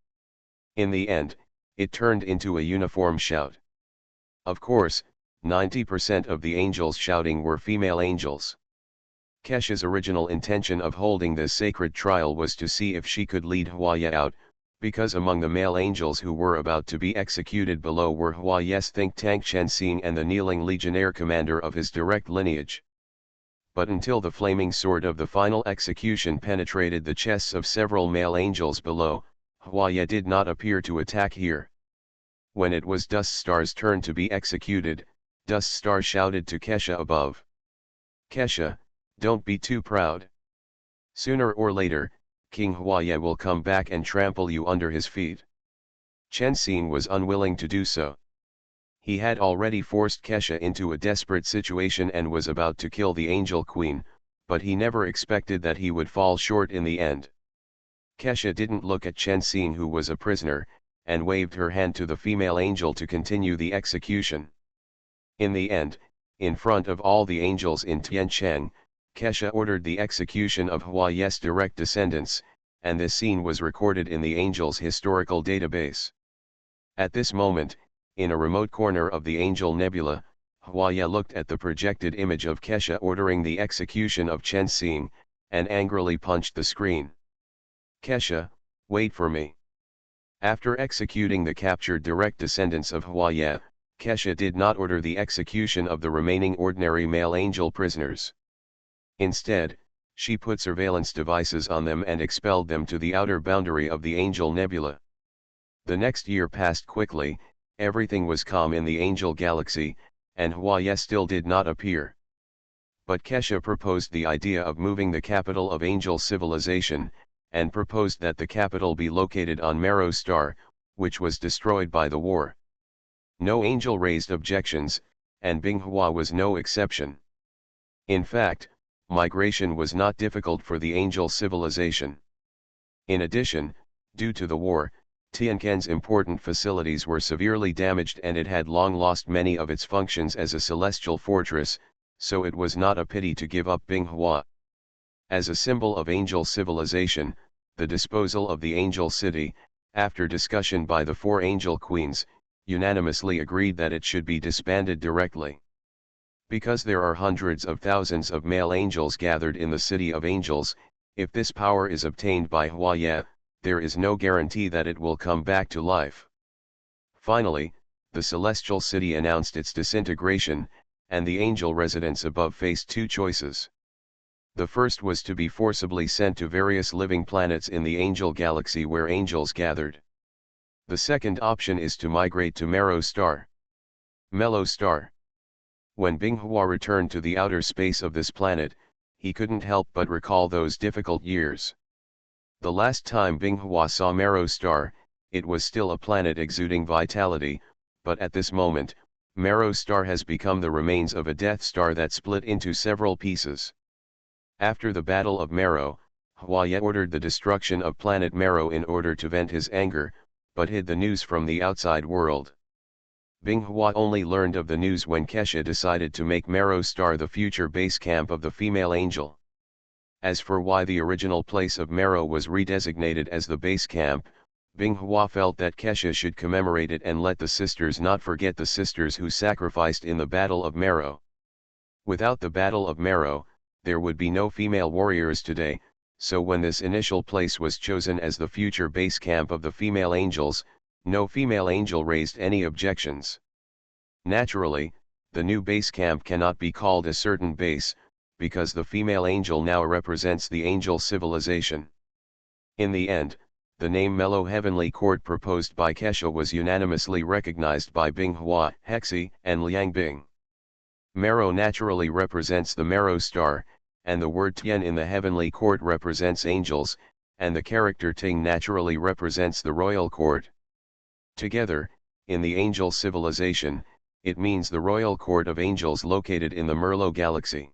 Speaker 1: In the end, it turned into a uniform shout. Of course, 90% of the angels shouting were female angels. Kesha's original intention of holding this sacred trial was to see if she could lead Huaye out, because among the male angels who were about to be executed below were Huaye's think tank Chen Xing and the kneeling legionnaire commander of his direct lineage. But until the flaming sword of the final execution penetrated the chests of several male angels below, Huaye did not appear to attack here. When it was Dust Star's turn to be executed, Dust Star shouted to Kesha above. Kesha, don't be too proud. Sooner or later, King Huaye will come back and trample you under his feet. Chen Xing was unwilling to do so. He had already forced Kesha into a desperate situation and was about to kill the Angel Queen, but he never expected that he would fall short in the end. Kesha didn't look at Chen Xin, who was a prisoner, and waved her hand to the female angel to continue the execution. In the end, in front of all the angels in Tiancheng, Kesha ordered the execution of Huaye's direct descendants, and this scene was recorded in the angels' historical database. At this moment, in a remote corner of the Angel Nebula, Huaye looked at the projected image of Kesha ordering the execution of Chen Xin, and angrily punched the screen. "Kesha, wait for me." After executing the captured direct descendants of Huaye, Kesha did not order the execution of the remaining ordinary male angel prisoners. Instead, she put surveillance devices on them and expelled them to the outer boundary of the Angel Nebula. The next year passed quickly, everything was calm in the Angel Galaxy, and Huaye still did not appear. But Kesha proposed the idea of moving the capital of Angel civilization, and proposed that the capital be located on Maro Star, which was destroyed by the war. No angel raised objections, and Binghua was no exception. In fact, migration was not difficult for the angel civilization. In addition, due to the war, Tianquan's important facilities were severely damaged and it had long lost many of its functions as a celestial fortress, so it was not a pity to give up Binghua. As a symbol of angel civilization, the disposal of the angel city, after discussion by the 4 angel queens, unanimously agreed that it should be disbanded directly. Because there are hundreds of thousands of male angels gathered in the city of angels, if this power is obtained by Huaye, there is no guarantee that it will come back to life. Finally, the celestial city announced its disintegration, and the angel residents above faced 2 choices. The first was to be forcibly sent to various living planets in the angel galaxy where angels gathered. The second option is to migrate to Maro Star. Melo Star. When Binghua returned to the outer space of this planet, he couldn't help but recall those difficult years. The last time Binghua saw Maro Star, it was still a planet exuding vitality, but at this moment, Maro Star has become the remains of a Death Star that split into several pieces. After the Battle of Maro, Huaye ordered the destruction of planet Maro in order to vent his anger, but hid the news from the outside world. Binghua only learned of the news when Kesha decided to make Maro Star the future base camp of the female angel. As for why the original place of Maro was redesignated as the base camp, Binghua felt that Kesha should commemorate it and let the sisters not forget the sisters who sacrificed in the Battle of Maro. Without the Battle of Maro, there would be no female warriors today, so when this initial place was chosen as the future base camp of the female angels, no female angel raised any objections. Naturally, the new base camp cannot be called a certain base, because the female angel now represents the angel civilization. In the end, the name Mellow Heavenly Court proposed by Kesha was unanimously recognized by Binghua, Hexi, and Liangbing. Maro naturally represents the Maro Star, and the word Tian in the Heavenly Court represents angels, and the character Ting naturally represents the Royal Court. Together, in the angel civilization, it means the Royal Court of Angels located in the Merlo Galaxy.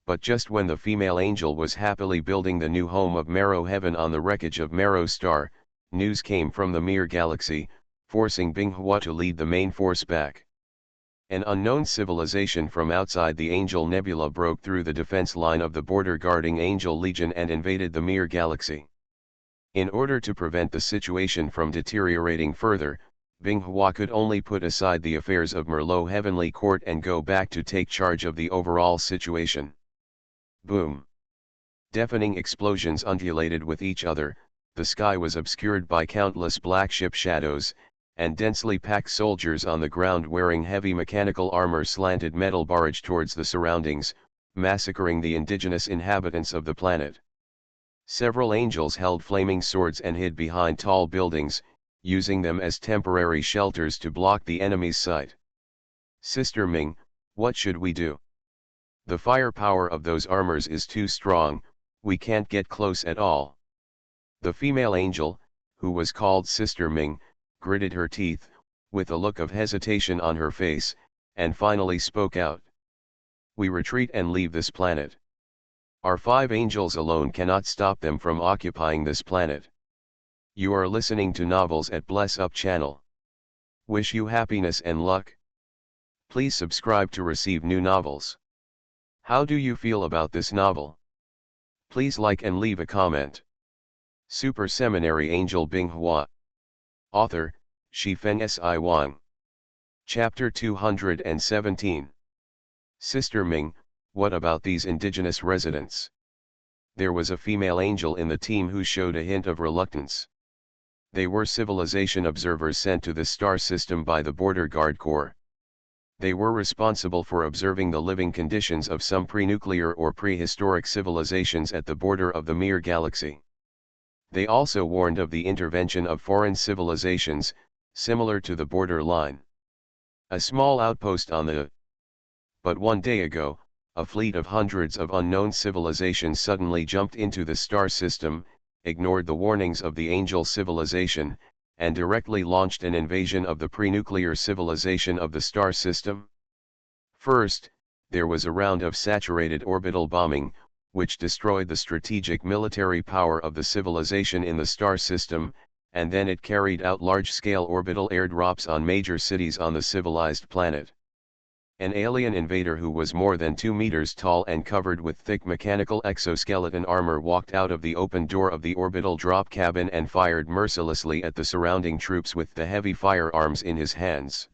Speaker 1: But just when the female angel was happily building the new home of Maro Heaven on the wreckage of Maro Star, news came from the Mir Galaxy, forcing Binghua to lead the main force back. An unknown civilization from outside the Angel Nebula broke through the defense line of the border-guarding Angel Legion and invaded the Mir Galaxy. In order to prevent the situation from deteriorating further, Binghua could only put aside the affairs of Merlot Heavenly Court and go back to take charge of the overall situation. Boom! Deafening explosions undulated with each other, the sky was obscured by countless black ship shadows, and densely packed soldiers on the ground wearing heavy mechanical armor slanted metal barrage towards the surroundings, massacring the indigenous inhabitants of the planet. Several angels held flaming swords and hid behind tall buildings, using them as temporary shelters to block the enemy's sight. "Sister Ming, what should we do? The firepower of those armors is too strong, we can't get close at all." The female angel, who was called Sister Ming, gritted her teeth, with a look of hesitation on her face, and finally spoke out. "We retreat and leave this planet. Our 5 angels alone cannot stop them from occupying this planet." You are listening to Novels at Bless Up channel. Wish you happiness and luck. Please subscribe to receive new novels. How do you feel about this novel? Please like and leave a comment. Super Seminary Angel Binghua. Author, Shifeng Si Wang. Chapter 217. Sister Ming, what about these indigenous residents? There was a female angel in the team who showed a hint of reluctance. They were civilization observers sent to the star system by the Border Guard Corps. They were responsible for observing the living conditions of some pre-nuclear or prehistoric civilizations at the border of the Mir galaxy. They also warned of the intervention of foreign civilizations, similar to the border line. A small outpost on the. But one day ago, a fleet of hundreds of unknown civilizations suddenly jumped into the star system, ignored the warnings of the angel civilization, and directly launched an invasion of the pre-nuclear civilization of the star system. First, there was a round of saturated orbital bombing, which destroyed the strategic military power of the civilization in the star system, and then it carried out large-scale orbital airdrops on major cities on the civilized planet. An alien invader who was more than 2 meters tall and covered with thick mechanical exoskeleton armor walked out of the open door of the orbital drop cabin and fired mercilessly at the surrounding troops with the heavy firearms in his hands.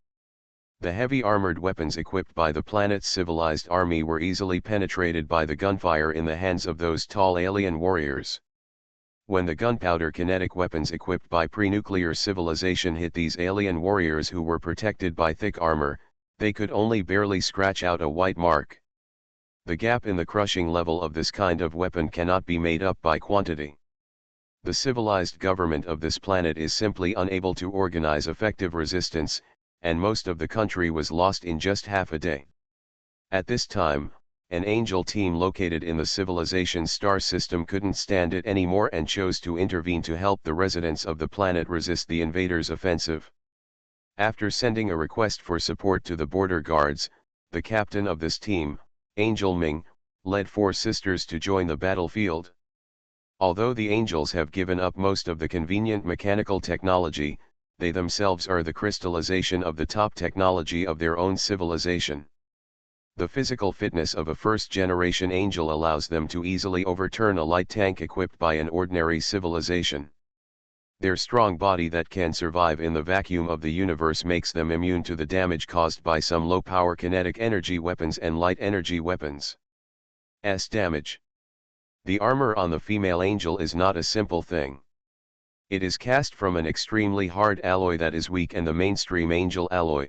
Speaker 1: The heavy armored weapons equipped by the planet's civilized army were easily penetrated by the gunfire in the hands of those tall alien warriors. When the gunpowder kinetic weapons equipped by pre-nuclear civilization hit these alien warriors who were protected by thick armor, they could only barely scratch out a white mark. The gap in the crushing level of this kind of weapon cannot be made up by quantity. The civilized government of this planet is simply unable to organize effective resistance, and most of the country was lost in just half a day. At this time, an angel team located in the civilization's star system couldn't stand it anymore and chose to intervene to help the residents of the planet resist the invaders' offensive. After sending a request for support to the border guards, the captain of this team, Angel Ming, led 4 sisters to join the battlefield. Although the angels have given up most of the convenient mechanical technology, they themselves are the crystallization of the top technology of their own civilization. The physical fitness of a first-generation angel allows them to easily overturn a light tank equipped by an ordinary civilization. Their strong body that can survive in the vacuum of the universe makes them immune to the damage caused by some low-power kinetic energy weapons and light energy weapons. Damage. The armor on the female angel is not a simple thing. It is cast from an extremely hard alloy that is weak and the mainstream angel alloy.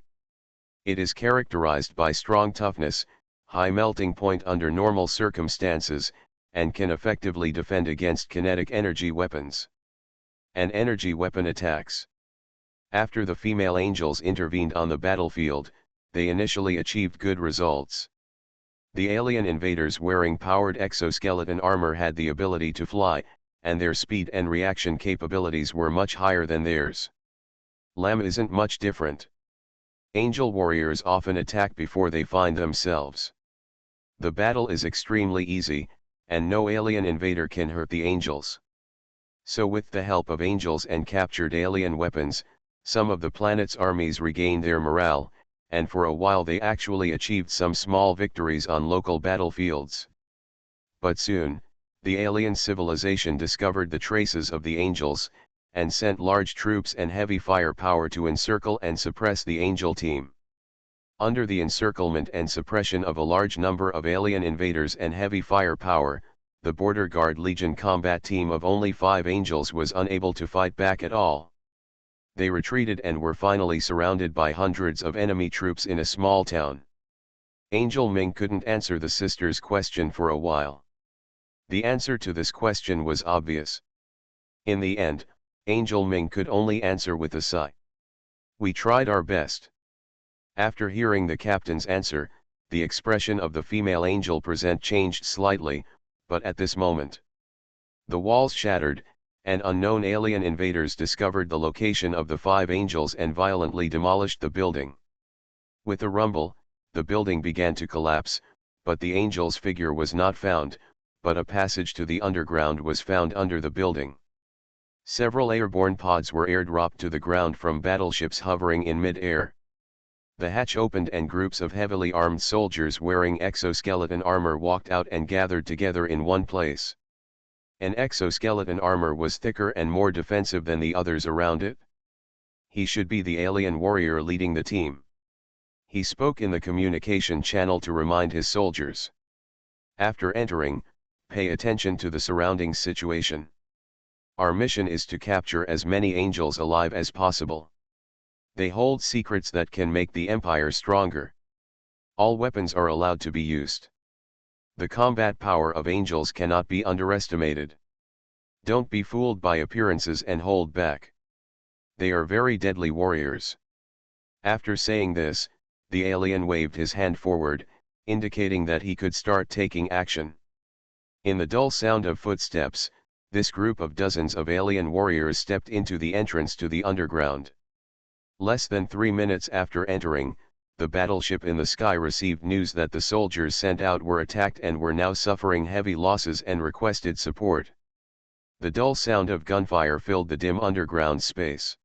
Speaker 1: It is characterized by strong toughness, high melting point under normal circumstances, and can effectively defend against kinetic energy weapons and energy weapon attacks. After the female angels intervened on the battlefield, they initially achieved good results. The alien invaders wearing powered exoskeleton armor had the ability to fly, and their speed and reaction capabilities were much higher than theirs. Lam isn't much different. Angel warriors often attack before they find themselves. The battle is extremely easy, and no alien invader can hurt the angels. So with the help of angels and captured alien weapons, some of the planet's armies regained their morale, and for a while they actually achieved some small victories on local battlefields. But soon, the alien civilization discovered the traces of the angels, and sent large troops and heavy firepower to encircle and suppress the angel team. Under the encirclement and suppression of a large number of alien invaders and heavy firepower, the Border Guard Legion combat team of only 5 angels was unable to fight back at all. They retreated and were finally surrounded by hundreds of enemy troops in a small town. Angel Ming couldn't answer the sisters' question for a while. The answer to this question was obvious. In the end, Angel Ming could only answer with a sigh. "We tried our best." After hearing the captain's answer, the expression of the female angel present changed slightly, but at this moment, the walls shattered, and unknown alien invaders discovered the location of the 5 angels and violently demolished the building. With a rumble, the building began to collapse, but the angel's figure was not found, but a passage to the underground was found under the building. Several airborne pods were airdropped to the ground from battleships hovering in mid-air. The hatch opened and groups of heavily armed soldiers wearing exoskeleton armor walked out and gathered together in one place. An exoskeleton armor was thicker and more defensive than the others around it. He should be the alien warrior leading the team. He spoke in the communication channel to remind his soldiers. After entering, pay attention to the surrounding situation. Our mission is to capture as many angels alive as possible. They hold secrets that can make the Empire stronger. All weapons are allowed to be used. The combat power of angels cannot be underestimated. Don't be fooled by appearances and hold back. They are very deadly warriors. After saying this, the alien waved his hand forward, indicating that he could start taking action. In the dull sound of footsteps, this group of dozens of alien warriors stepped into the entrance to the underground. Less than 3 minutes after entering, the battleship in the sky received news that the soldiers sent out were attacked and were now suffering heavy losses and requested support. The dull sound of gunfire filled the dim underground space.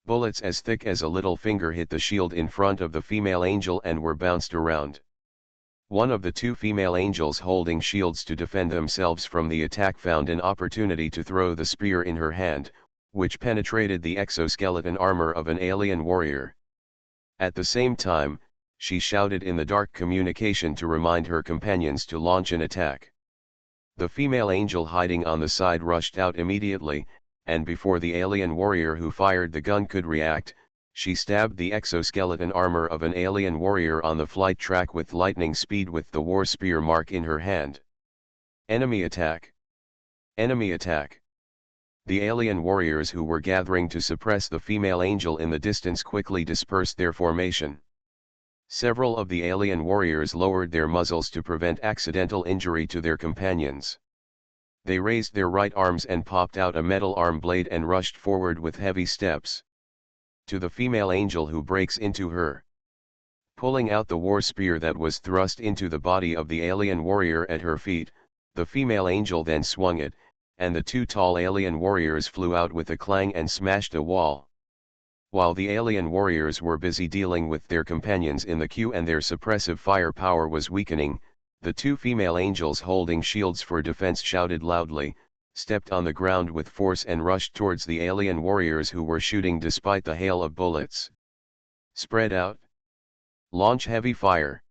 Speaker 1: Bullets as thick as a little finger hit the shield in front of the female angel and were bounced around. One of the 2 female angels holding shields to defend themselves from the attack found an opportunity to throw the spear in her hand, which penetrated the exoskeleton armor of an alien warrior. At the same time, she shouted in the dark communication to remind her companions to launch an attack. The female angel hiding on the side rushed out immediately, and before the alien warrior who fired the gun could react, she stabbed the exoskeleton armor of an alien warrior on the flight track with lightning speed with the war spear mark in her hand. Enemy attack! Enemy attack! The alien warriors who were gathering to suppress the female angel in the distance quickly dispersed their formation. Several of the alien warriors lowered their muzzles to prevent accidental injury to their companions. They raised their right arms and popped out a metal arm blade and rushed forward with heavy steps. To the female angel who breaks into her. Pulling out the war spear that was thrust into the body of the alien warrior at her feet, the female angel then swung it, and the 2 tall alien warriors flew out with a clang and smashed a wall. While the alien warriors were busy dealing with their companions in the queue and their suppressive firepower was weakening, the 2 female angels holding shields for defense shouted loudly, stepped on the ground with force and rushed towards the alien warriors who were shooting despite the hail of bullets. Spread out. Launch heavy fire.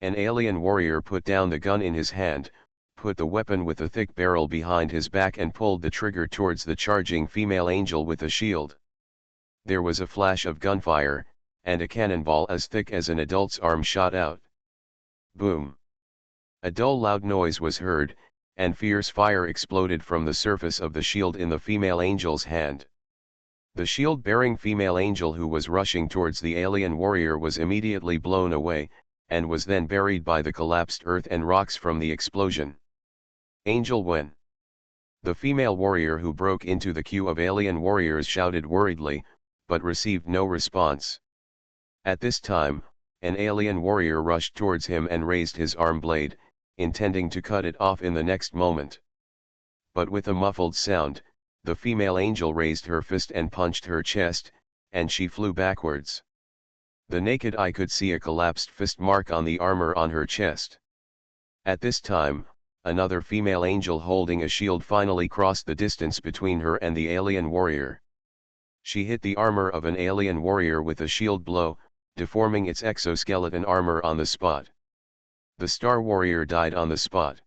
Speaker 1: An alien warrior put down the gun in his hand, put the weapon with a thick barrel behind his back and pulled the trigger towards the charging female angel with a shield. There was a flash of gunfire, and a cannonball as thick as an adult's arm shot out. Boom! A dull loud noise was heard, and fierce fire exploded from the surface of the shield in the female angel's hand. The shield-bearing female angel who was rushing towards the alien warrior was immediately blown away, and was then buried by the collapsed earth and rocks from the explosion. Angel when? The female warrior who broke into the queue of alien warriors shouted worriedly, but received no response. At this time, an alien warrior rushed towards him and raised his arm blade, intending to cut it off in the next moment. But with a muffled sound, the female angel raised her fist and punched her chest, and she flew backwards. The naked eye could see a collapsed fist mark on the armor on her chest. At this time, another female angel holding a shield finally crossed the distance between her and the alien warrior. She hit the armor of an alien warrior with a shield blow, deforming its exoskeleton armor on the spot. The Star Warrior died on the spot.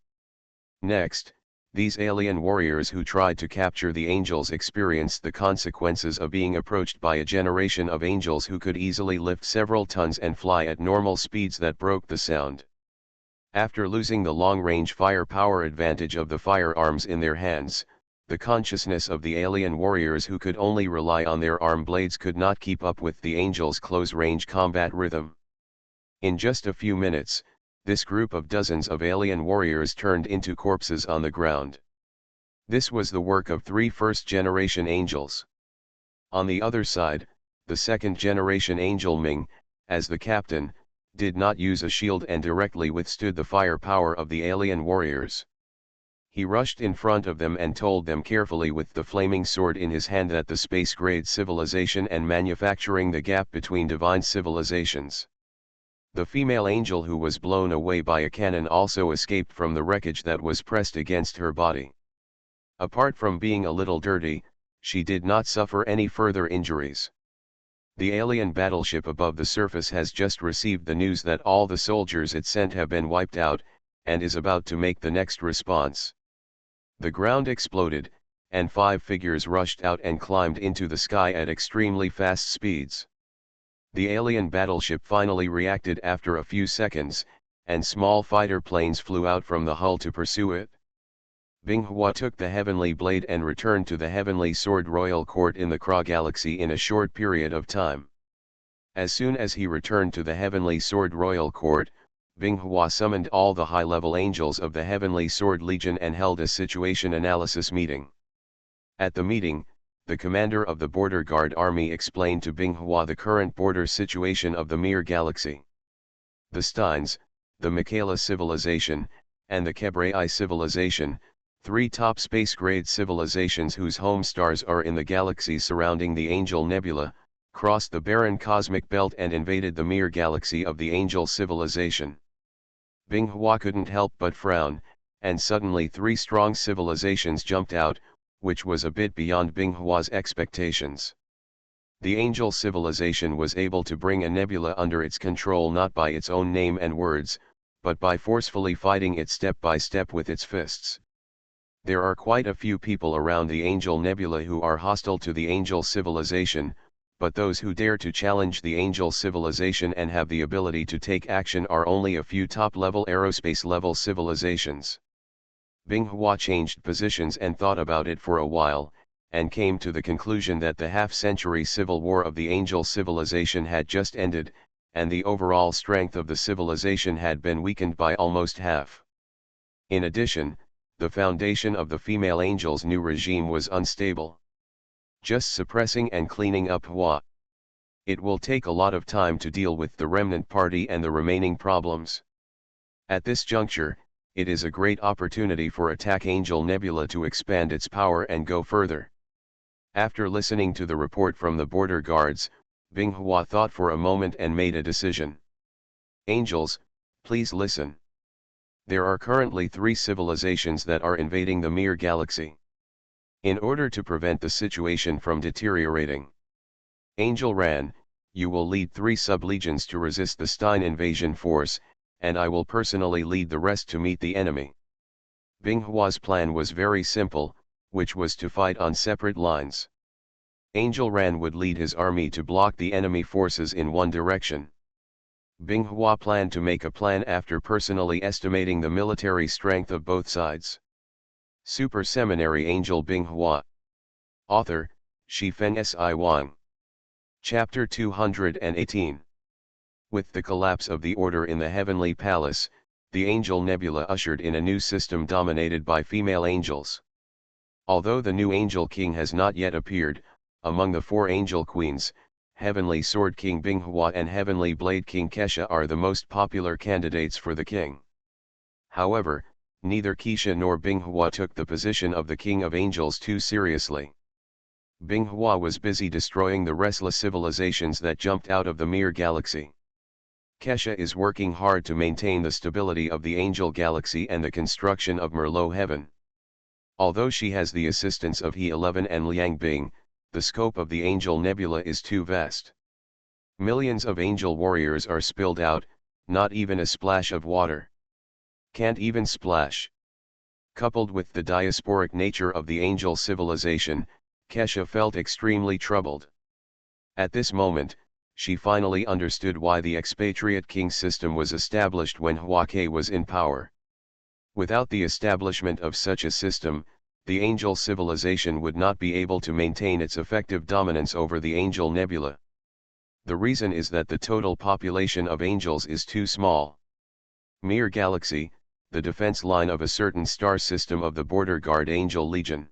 Speaker 1: Next, these alien warriors who tried to capture the angels experienced the consequences of being approached by a generation of angels who could easily lift several tons and fly at normal speeds that broke the sound. After losing the long-range firepower advantage of the firearms in their hands, the consciousness of the alien warriors who could only rely on their arm blades could not keep up with the angels' close-range combat rhythm. In just a few minutes, this group of dozens of alien warriors turned into corpses on the ground. This was the work of 3 first-generation angels. On the other side, the second-generation angel Ming, as the captain, did not use a shield and directly withstood the firepower of the alien warriors. He rushed in front of them and told them carefully with the flaming sword in his hand that the space-grade civilization and manufacturing the gap between divine civilizations. The female angel who was blown away by a cannon also escaped from the wreckage that was pressed against her body. Apart from being a little dirty, she did not suffer any further injuries. The alien battleship above the surface has just received the news that all the soldiers it sent have been wiped out, and is about to make the next response. The ground exploded, and 5 figures rushed out and climbed into the sky at extremely fast speeds. The alien battleship finally reacted after a few seconds, and small fighter planes flew out from the hull to pursue it. Binghua took the heavenly blade and returned to the heavenly sword royal court in the Kra galaxy in a short period of time. As soon as he returned to the heavenly sword royal court, Binghua summoned all the high-level angels of the Heavenly Sword Legion and held a situation analysis meeting. At the meeting, the commander of the Border Guard Army explained to Binghua the current border situation of the Mir galaxy. The Steins, the Michaela civilization, and the Kebrei civilization, 3 top space-grade civilizations whose home stars are in the galaxies surrounding the Angel Nebula, crossed the barren cosmic belt and invaded the Mir galaxy of the Angel civilization. Binghua couldn't help but frown, and suddenly 3 strong civilizations jumped out, which was a bit beyond Binghua's expectations. The Angel civilization was able to bring a nebula under its control not by its own name and words, but by forcefully fighting it step by step with its fists. There are quite a few people around the Angel Nebula who are hostile to the Angel civilization, but those who dare to challenge the Angel civilization and have the ability to take action are only a few top-level aerospace-level civilizations. Binghua changed positions and thought about it for a while, and came to the conclusion that the half-century civil war of the Angel civilization had just ended, and the overall strength of the civilization had been weakened by almost half. In addition, the foundation of the female angel's new regime was unstable. Just suppressing and cleaning up Hua. It will take a lot of time to deal with the remnant party and the remaining problems. At this juncture, it is a great opportunity for Attack Angel Nebula to expand its power and go further. After listening to the report from the border guards, Binghua thought for a moment and made a decision. Angels, please listen. There are currently 3 civilizations that are invading the Mir galaxy. In order to prevent the situation from deteriorating, Angel Ran, you will lead 3 sub-legions to resist the Stein invasion force, and I will personally lead the rest to meet the enemy. Binghua's plan was very simple, which was to fight on separate lines. Angel Ran would lead his army to block the enemy forces in one direction. Binghua planned to make a plan after personally estimating the military strength of both sides. Super Seminary Angel Binghua. Author, Shifeng Si Wang. Chapter 218. With the collapse of the order in the Heavenly Palace, the Angel Nebula ushered in a new system dominated by female angels. Although the new Angel King has not yet appeared, among the 4 Angel Queens, Heavenly Sword King Binghua and Heavenly Blade King Kesha are the most popular candidates for the king. However, neither Kesha nor Binghua took the position of the King of Angels too seriously. Binghua was busy destroying the restless civilizations that jumped out of the Mir galaxy. Kesha is working hard to maintain the stability of the Angel galaxy and the construction of Merlot Heaven. Although she has the assistance of He-11 and Liang Bing, the scope of the Angel Nebula is too vast. Millions of angel warriors are spilled out, not even a splash of water. Can't even splash. Coupled with the diasporic nature of the angel civilization, Kesha felt extremely troubled. At this moment, she finally understood why the expatriate king system was established when Huake was in power. Without the establishment of such a system, the angel civilization would not be able to maintain its effective dominance over the Angel Nebula. The reason is that the total population of angels is too small. Mir Galaxy, the defense line of a certain star system of the border guard Angel Legion.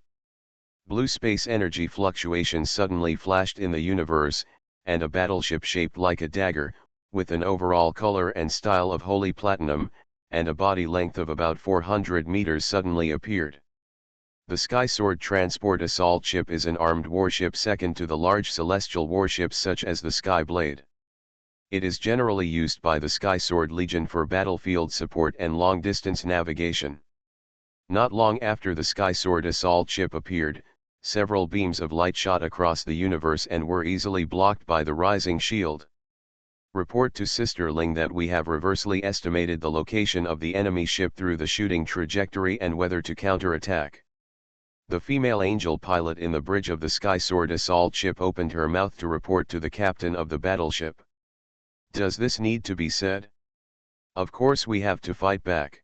Speaker 1: Blue space energy fluctuations suddenly flashed in the universe, and a battleship shaped like a dagger, with an overall color and style of holy platinum, and a body length of about 400 meters suddenly appeared. The Sky Sword transport assault ship is an armed warship second to the large celestial warships such as the Sky Blade. It is generally used by the Sky Sword Legion for battlefield support and long-distance navigation. Not long after the Sky Sword assault ship appeared, several beams of light shot across the universe and were easily blocked by the rising shield. Report to Sisterling that we have reversely estimated the location of the enemy ship through the shooting trajectory and whether to counterattack. The female angel pilot in the bridge of the Sky Sword assault ship opened her mouth to report to the captain of the battleship. Does this need to be said? Of course we have to fight back.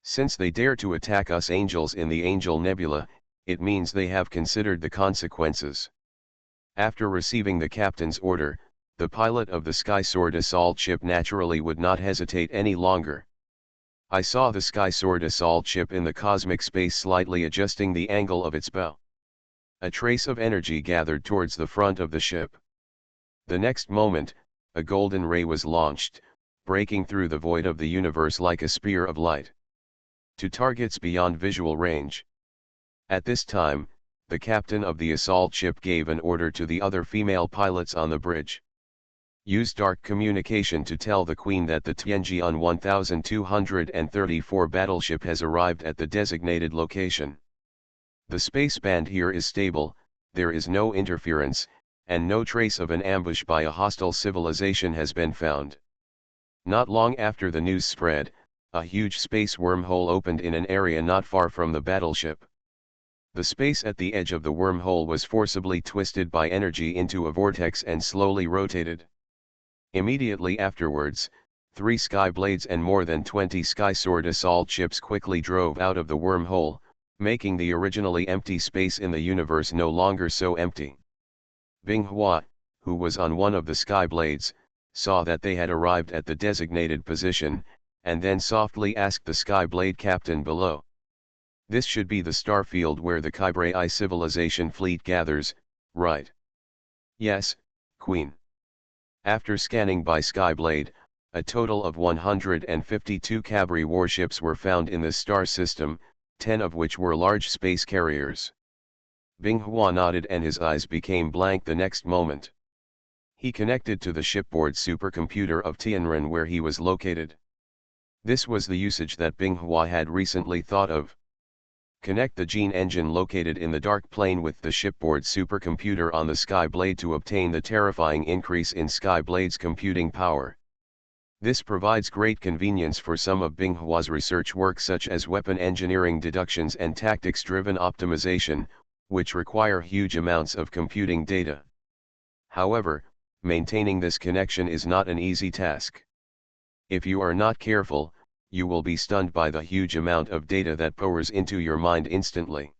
Speaker 1: Since they dare to attack us angels in the Angel Nebula, it means they have considered the consequences. After receiving the captain's order, the pilot of the Sky Sword assault ship naturally would not hesitate any longer. I saw the Sky Sword assault ship in the cosmic space slightly adjusting the angle of its bow. A trace of energy gathered towards the front of the ship. The next moment, a golden ray was launched, breaking through the void of the universe like a spear of light, to targets beyond visual range. At this time, the captain of the assault ship gave an order to the other female pilots on the bridge. Use dark communication to tell the Queen that the Tianjian 1234 battleship has arrived at the designated location. The space band here is stable, there is no interference, and no trace of an ambush by a hostile civilization has been found. Not long after the news spread, a huge space wormhole opened in an area not far from the battleship. The space at the edge of the wormhole was forcibly twisted by energy into a vortex and slowly rotated. Immediately afterwards, 3 Sky Blades and more than 20 Sky Sword assault ships quickly drove out of the wormhole, making the originally empty space in the universe no longer so empty. Binghua, who was on one of the Sky Blades, saw that they had arrived at the designated position, and then softly asked the Sky Blade captain below. This should be the star field where the Kybrei civilization fleet gathers, right? Yes, Queen. After scanning by Skyblade, a total of 152 Kybrei warships were found in this star system, 10 of which were large space carriers. Binghua nodded and his eyes became blank the next moment. He connected to the shipboard supercomputer of Tianren where he was located. This was the usage that Binghua had recently thought of. Connect the gene engine located in the dark plane with the shipboard supercomputer on the Skyblade to obtain the terrifying increase in Skyblade's computing power. This provides great convenience for some of Binghua's research work such as weapon engineering deductions and tactics-driven optimization, which require huge amounts of computing data. However, maintaining this connection is not an easy task. If you are not careful, you will be stunned by the huge amount of data that pours into your mind instantly.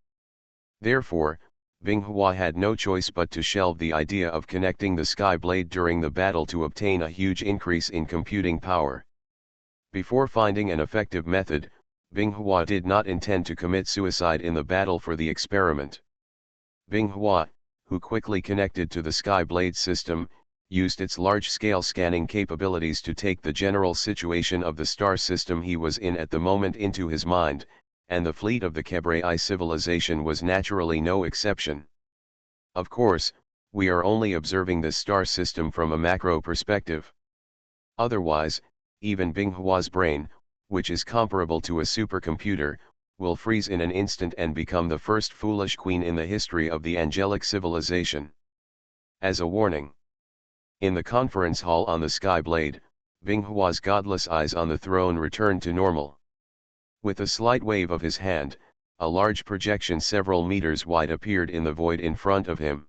Speaker 1: Therefore, Binghua had no choice but to shelve the idea of connecting the Skyblade during the battle to obtain a huge increase in computing power. Before finding an effective method, Binghua did not intend to commit suicide in the battle for the experiment. Binghua, who quickly connected to the Skyblade system, used its large-scale scanning capabilities to take the general situation of the star system he was in at the moment into his mind, and the fleet of the Kybrei civilization was naturally no exception. Of course, we are only observing this star system from a macro perspective. Otherwise, even Binghua's brain, which is comparable to a supercomputer, will freeze in an instant and become the first foolish queen in the history of the angelic civilization. As a warning. In the conference hall on the Skyblade, Binghua's godless eyes on the throne returned to normal. With a slight wave of his hand, a large projection several meters wide appeared in the void in front of him.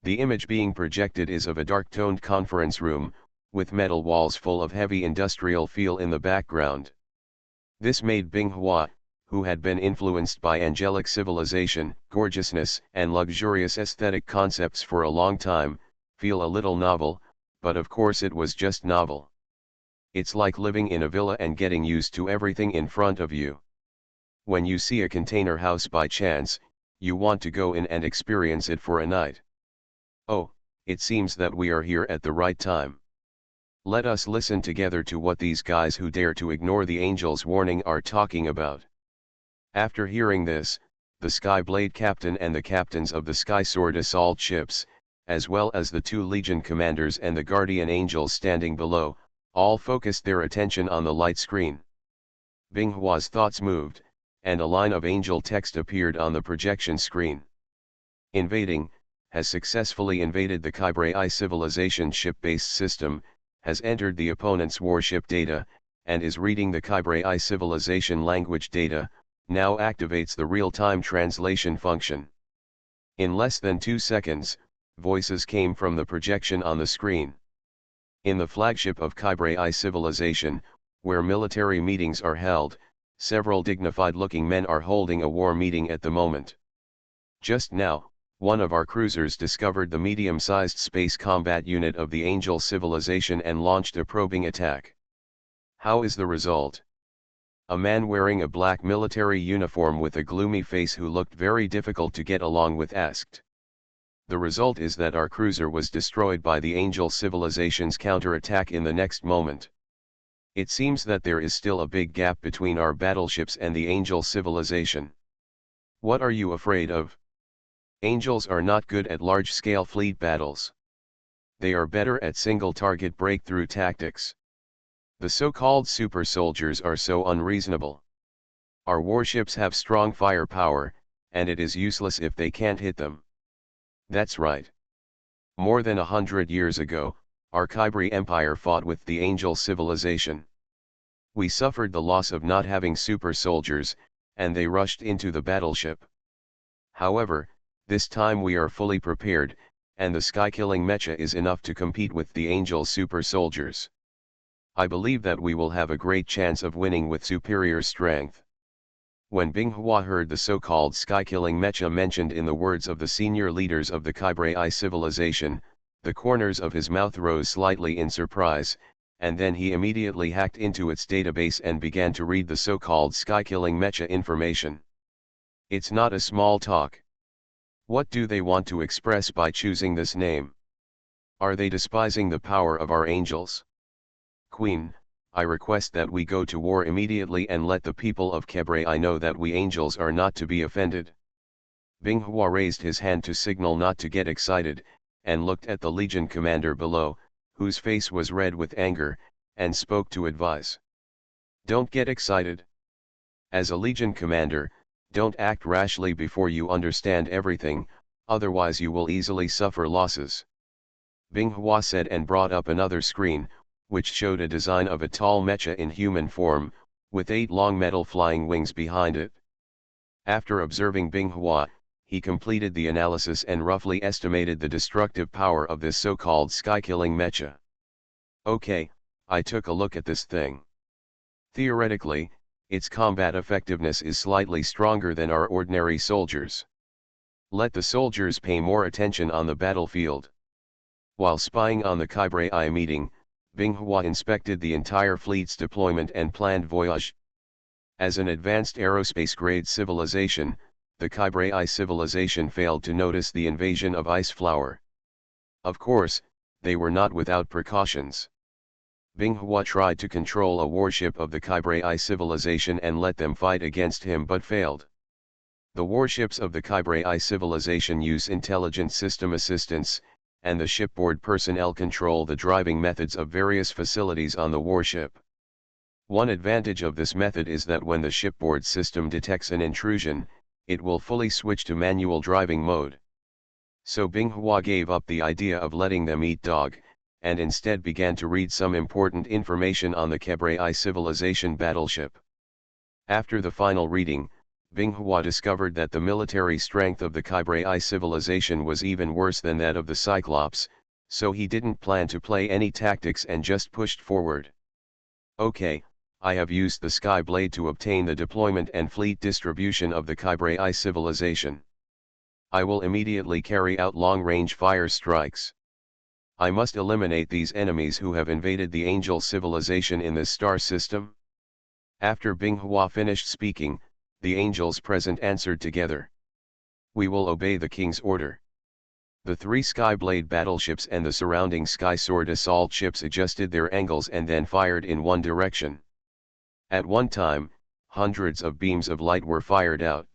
Speaker 1: The image being projected is of a dark-toned conference room, with metal walls full of heavy industrial feel in the background. This made Binghua, who had been influenced by angelic civilization, gorgeousness, and luxurious aesthetic concepts for a long time, feel a little novel, but of course it was just novel. It's like living in a villa and getting used to everything in front of you. When you see a container house by chance, you want to go in and experience it for a night. Oh, it seems that we are here at the right time. Let us listen together to what these guys who dare to ignore the angel's warning are talking about. After hearing this, the Skyblade captain and the captains of the Sky Sword assault ships, as well as the 2 Legion commanders and the guardian angels standing below, all focused their attention on the light screen. Binghua's thoughts moved, and a line of angel text appeared on the projection screen. Invading, has successfully invaded the Kybrei civilization ship-based system, has entered the opponent's warship data, and is reading the Kybrei civilization language data, now activates the real-time translation function. In less than 2 seconds, voices came from the projection on the screen. In the flagship of Kybrei civilization, where military meetings are held, several dignified-looking men are holding a war meeting at the moment. Just now, one of our cruisers discovered the medium-sized space combat unit of the Angel civilization and launched a probing attack. How is the result? A man wearing a black military uniform with a gloomy face who looked very difficult to get along with asked. The result is that our cruiser was destroyed by the Angel civilization's counterattack in the next moment. It seems that there is still a big gap between our battleships and the Angel civilization. What are you afraid of? Angels are not good at large-scale fleet battles. They are better at single-target breakthrough tactics. The so-called super soldiers are so unreasonable. Our warships have strong firepower, and it is useless if they can't hit them. That's right. More than 100 years ago, our Kybrei Empire fought with the Angel civilization. We suffered the loss of not having super soldiers, and they rushed into the battleship. However, this time we are fully prepared, and the sky-killing mecha is enough to compete with the Angel super soldiers. I believe that we will have a great chance of winning with superior strength. When Binghua heard the so-called sky-killing mecha mentioned in the words of the senior leaders of the Kybrei civilization, the corners of his mouth rose slightly in surprise, and then he immediately hacked into its database and began to read the so-called sky-killing mecha information. It's not a small talk. What do they want to express by choosing this name? Are they despising the power of our angels? Queen, I request that we go to war immediately and let the people of Kybrei know that we angels are not to be offended. Binghua raised his hand to signal not to get excited, and looked at the Legion commander below, whose face was red with anger, and spoke to advise. Don't get excited. As a Legion commander, don't act rashly before you understand everything, otherwise you will easily suffer losses. Binghua said and brought up another screen, which showed a design of a tall mecha in human form, with 8 long metal flying wings behind it. After observing Binghua, he completed the analysis and roughly estimated the destructive power of this so-called sky-killing mecha. Okay, I took a look at this thing. Theoretically, its combat effectiveness is slightly stronger than our ordinary soldiers. Let the soldiers pay more attention on the battlefield. While spying on the Kybrei meeting, Binghua inspected the entire fleet's deployment and planned voyage. As an advanced aerospace-grade civilization, the Kybrei civilization failed to notice the invasion of Ice Flower. Of course, they were not without precautions. Binghua tried to control a warship of the Kybrei civilization and let them fight against him but failed. The warships of the Kybrei civilization use intelligent system assistance, and the shipboard personnel control the driving methods of various facilities on the warship. One advantage of this method is that when the shipboard system detects an intrusion, it will fully switch to manual driving mode. So Binghua gave up the idea of letting them eat dog, and instead began to read some important information on the Kybrei civilization battleship. After the final reading, Binghua discovered that the military strength of the Kybrei civilization was even worse than that of the Cyclops, so he didn't plan to play any tactics and just pushed forward. Okay, I have used the Sky Blade to obtain the deployment and fleet distribution of the Kybrei civilization. I will immediately carry out long-range fire strikes. I must eliminate these enemies who have invaded the angel civilization in this star system. After Binghua finished speaking, the angels present answered together. We will obey the king's order. The 3 Skyblade battleships and the surrounding Sky Sword assault ships adjusted their angles and then fired in one direction. At one time, hundreds of beams of light were fired out.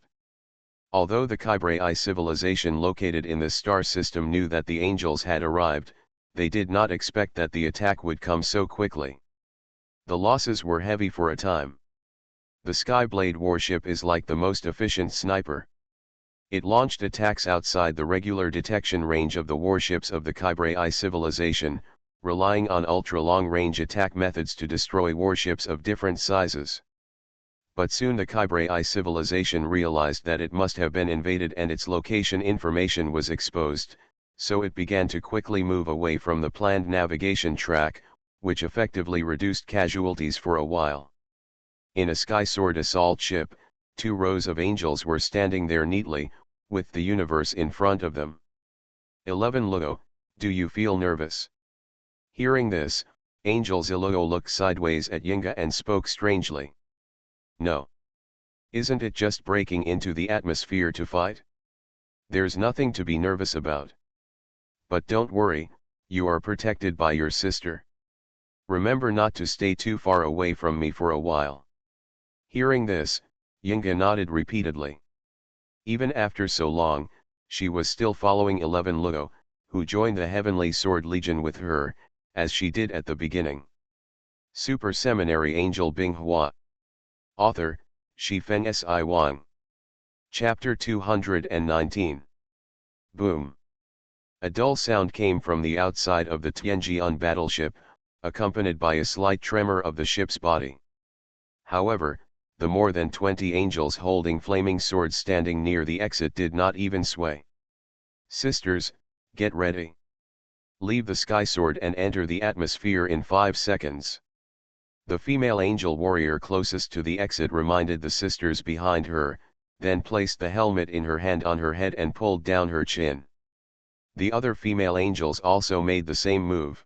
Speaker 1: Although the Kybrei civilization located in this star system knew that the angels had arrived, they did not expect that the attack would come so quickly. The losses were heavy for a time. The Skyblade warship is like the most efficient sniper. It launched attacks outside the regular detection range of the warships of the Kybrei civilization, relying on ultra-long-range attack methods to destroy warships of different sizes. But soon the Kybrei civilization realized that it must have been invaded and its location information was exposed, so it began to quickly move away from the planned navigation track, which effectively reduced casualties for a while. In a Sky Sword assault ship, 2 rows of angels were standing there neatly, with the universe in front of them. 11 Luo, do you feel nervous? Hearing this, Angel Ziluo looked sideways at Yinga and spoke strangely. No. Isn't it just breaking into the atmosphere to fight? There's nothing to be nervous about. But don't worry, you are protected by your sister. Remember not to stay too far away from me for a while. Hearing this, Yinga nodded repeatedly. Even after so long, she was still following 11 Luo, who joined the Heavenly Sword Legion with her, as she did at the beginning. Super Seminary Angel Binghua. Author, Shifeng Si Wang. Chapter 219. Boom. A dull sound came from the outside of the Tianjian battleship, accompanied by a slight tremor of the ship's body. However, the more than 20 angels holding flaming swords standing near the exit did not even sway. Sisters, get ready. Leave the Sky Sword and enter the atmosphere in 5 seconds. The female angel warrior closest to the exit reminded the sisters behind her, then placed the helmet in her hand on her head and pulled down her chin. The other female angels also made the same move.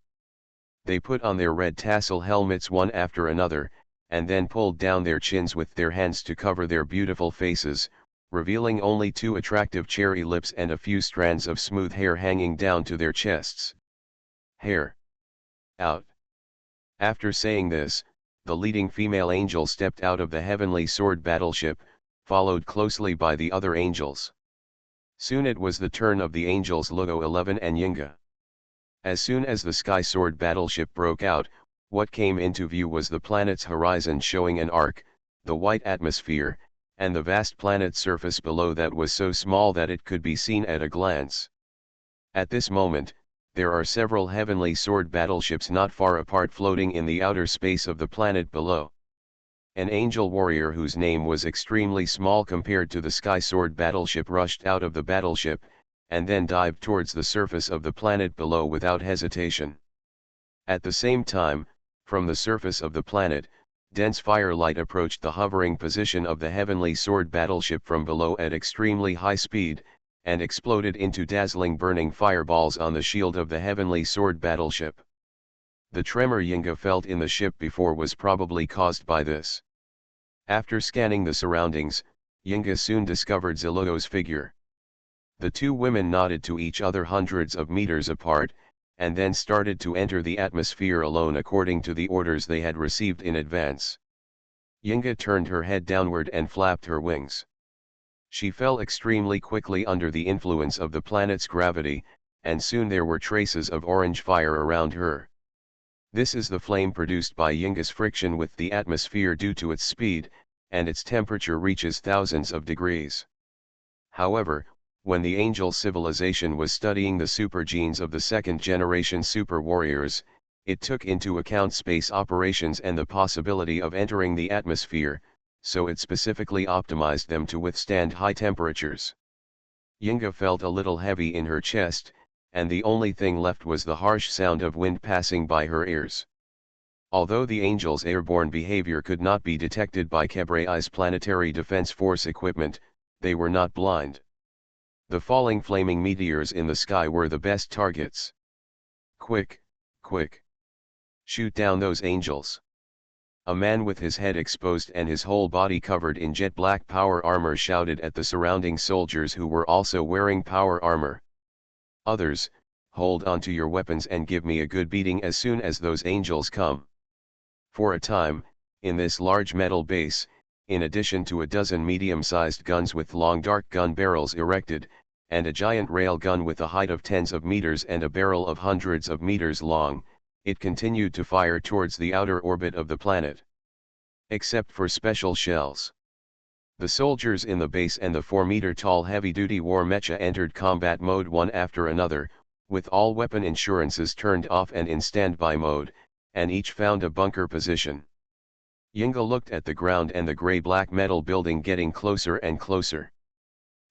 Speaker 1: They put on their red tassel helmets one after another, and then pulled down their chins with their hands to cover their beautiful faces, revealing only 2 attractive cherry lips and a few strands of smooth hair hanging down to their chests. Hair. Out. After saying this, the leading female angel stepped out of the Heavenly Sword battleship, followed closely by the other angels. Soon it was the turn of the angels Luo 11 and Yinga. As soon as the Sky Sword battleship broke out, what came into view was the planet's horizon showing an arc, the white atmosphere, and the vast planet's surface below that was so small that it could be seen at a glance. At this moment, there are several Heavenly Sword battleships not far apart floating in the outer space of the planet below. An angel warrior whose name was extremely small compared to the Sky Sword battleship rushed out of the battleship, and then dived towards the surface of the planet below without hesitation. At the same time, from the surface of the planet, dense firelight approached the hovering position of the Heavenly Sword battleship from below at extremely high speed, and exploded into dazzling burning fireballs on the shield of the Heavenly Sword battleship. The tremor Yinga felt in the ship before was probably caused by this. After scanning the surroundings, Yinga soon discovered Ziluo's figure. The 2 women nodded to each other hundreds of meters apart, and then started to enter the atmosphere alone according to the orders they had received in advance. Yinga turned her head downward and flapped her wings. She fell extremely quickly under the influence of the planet's gravity, and soon there were traces of orange fire around her. This is the flame produced by Yinga's friction with the atmosphere due to its speed, and its temperature reaches thousands of degrees. However, when the angel civilization was studying the super genes of the second-generation super warriors, it took into account space operations and the possibility of entering the atmosphere, so it specifically optimized them to withstand high temperatures. Yinga felt a little heavy in her chest, and the only thing left was the harsh sound of wind passing by her ears. Although the angel's airborne behavior could not be detected by Kebrei's planetary defense force equipment, they were not blind. The falling flaming meteors in the sky were the best targets. Quick, quick. Shoot down those angels. A man with his head exposed and his whole body covered in jet black power armor shouted at the surrounding soldiers who were also wearing power armor. Others, hold onto your weapons and give me a good beating as soon as those angels come. For a time, in this large metal base, in addition to a dozen medium-sized guns with long dark gun barrels erected, and a giant rail gun with a height of tens of meters and a barrel of hundreds of meters long, it continued to fire towards the outer orbit of the planet. Except for special shells. The soldiers in the base and the 4-meter-tall heavy-duty war mecha entered combat mode one after another, with all weapon insurances turned off and in standby mode, and each found a bunker position. Yinga looked at the ground and the gray-black metal building getting closer and closer.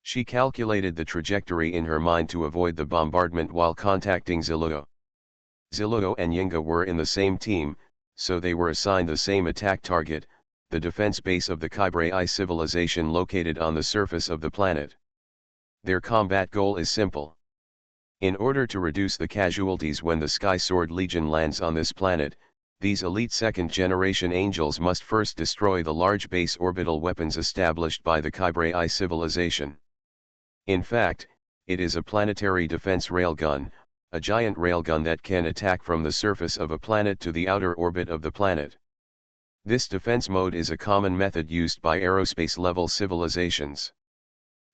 Speaker 1: She calculated the trajectory in her mind to avoid the bombardment while contacting Ziluo. Ziluo and Yinga were in the same team, so they were assigned the same attack target, the defense base of the Kybrei civilization located on the surface of the planet. Their combat goal is simple. In order to reduce the casualties when the Sky Sword Legion lands on this planet, these elite second-generation angels must first destroy the large base orbital weapons established by the Kybrei civilization. In fact, it is a planetary defense railgun, a giant railgun that can attack from the surface of a planet to the outer orbit of the planet. This defense mode is a common method used by aerospace-level civilizations.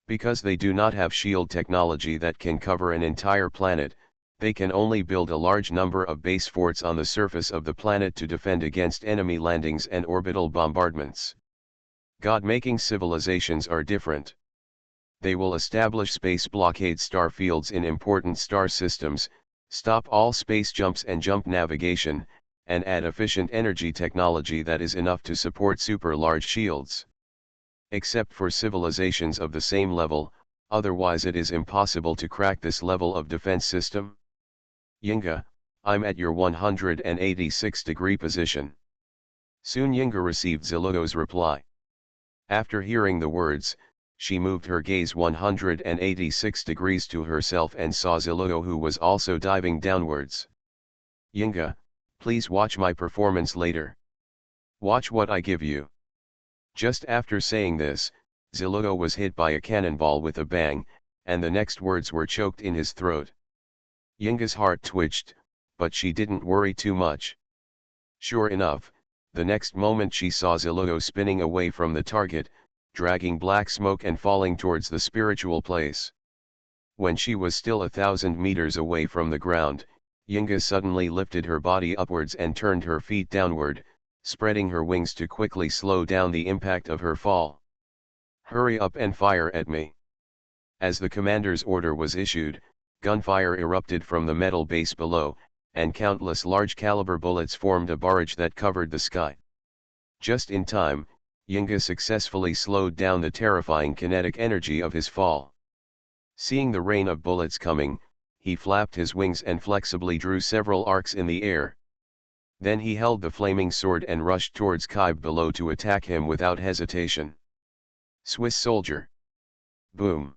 Speaker 1: Because they do not have shield technology that can cover an entire planet, they can only build a large number of base forts on the surface of the planet to defend against enemy landings and orbital bombardments. God-making civilizations are different. They will establish space blockade star fields in important star systems, stop all space jumps and jump navigation, and add efficient energy technology that is enough to support super-large shields. Except for civilizations of the same level, otherwise it is impossible to crack this level of defense system. Yinga, I'm at your 186-degree position. Soon Yinga received Ziluo's reply. After hearing the words, she moved her gaze 186 degrees to herself and saw Ziluo, who was also diving downwards. Yinga, please watch my performance later. Watch what I give you. Just after saying this, Ziluo was hit by a cannonball with a bang, and the next words were choked in his throat. Yinga's heart twitched, but she didn't worry too much. Sure enough, the next moment she saw Ziluo spinning away from the target, dragging black smoke and falling towards the spiritual place. When she was still 1,000 meters away from the ground, Yinga suddenly lifted her body upwards and turned her feet downward, spreading her wings to quickly slow down the impact of her fall. Hurry up and fire at me. As the commander's order was issued, gunfire erupted from the metal base below, and countless large-caliber bullets formed a barrage that covered the sky. Just in time, Yinga successfully slowed down the terrifying kinetic energy of his fall. Seeing the rain of bullets coming, he flapped his wings and flexibly drew several arcs in the air. Then he held the flaming sword and rushed towards Kybe below to attack him without hesitation. Swiss soldier. Boom.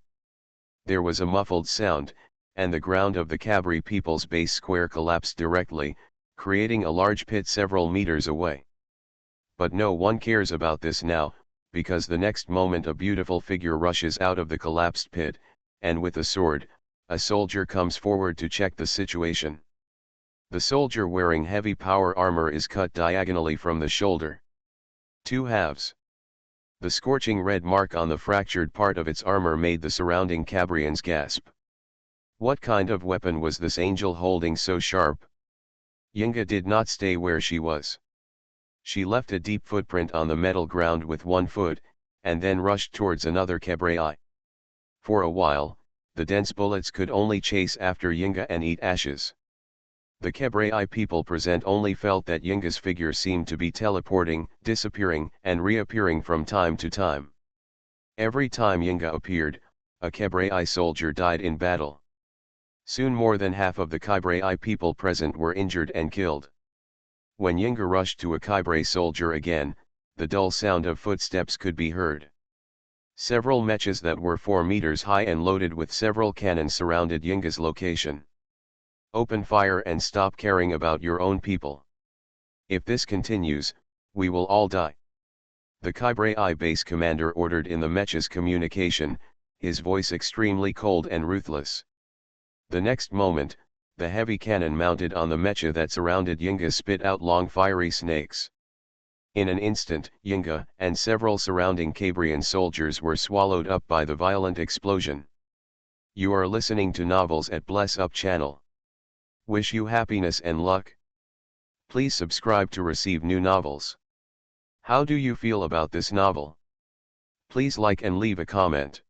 Speaker 1: There was a muffled sound, and the ground of the Kabri People's Base Square collapsed directly, creating a large pit several meters away. But no one cares about this now, because the next moment a beautiful figure rushes out of the collapsed pit, and with a sword, a soldier comes forward to check the situation. The soldier wearing heavy power armor is cut diagonally from the shoulder. 2 halves. The scorching red mark on the fractured part of its armor made the surrounding Cabrians gasp. What kind of weapon was this angel holding so sharp? Yinga did not stay where she was. She left a deep footprint on the metal ground with one foot, and then rushed towards another Cabrei. For a while, the dense bullets could only chase after Yinga and eat ashes. The Cabrei people present only felt that Yinga's figure seemed to be teleporting, disappearing, and reappearing from time to time. Every time Yinga appeared, a Cabrei soldier died in battle. Soon more than half of the Cabrei people present were injured and killed. When Yinga rushed to a Kybrei soldier again, the dull sound of footsteps could be heard. Several mechas that were 4 meters high and loaded with several cannons surrounded Yinga's location. Open fire and stop caring about your own people. If this continues, we will all die. The Kybre base commander ordered in the mecha's communication, his voice extremely cold and ruthless. The next moment, the heavy cannon mounted on the mecha that surrounded Yinga spit out long fiery snakes. In an instant, Yinga and several surrounding Cabrian soldiers were swallowed up by the violent explosion. You are listening to Novels at Bless Up channel. Wish you happiness and luck. Please subscribe to receive new novels. How do you feel about this novel? Please like and leave a comment.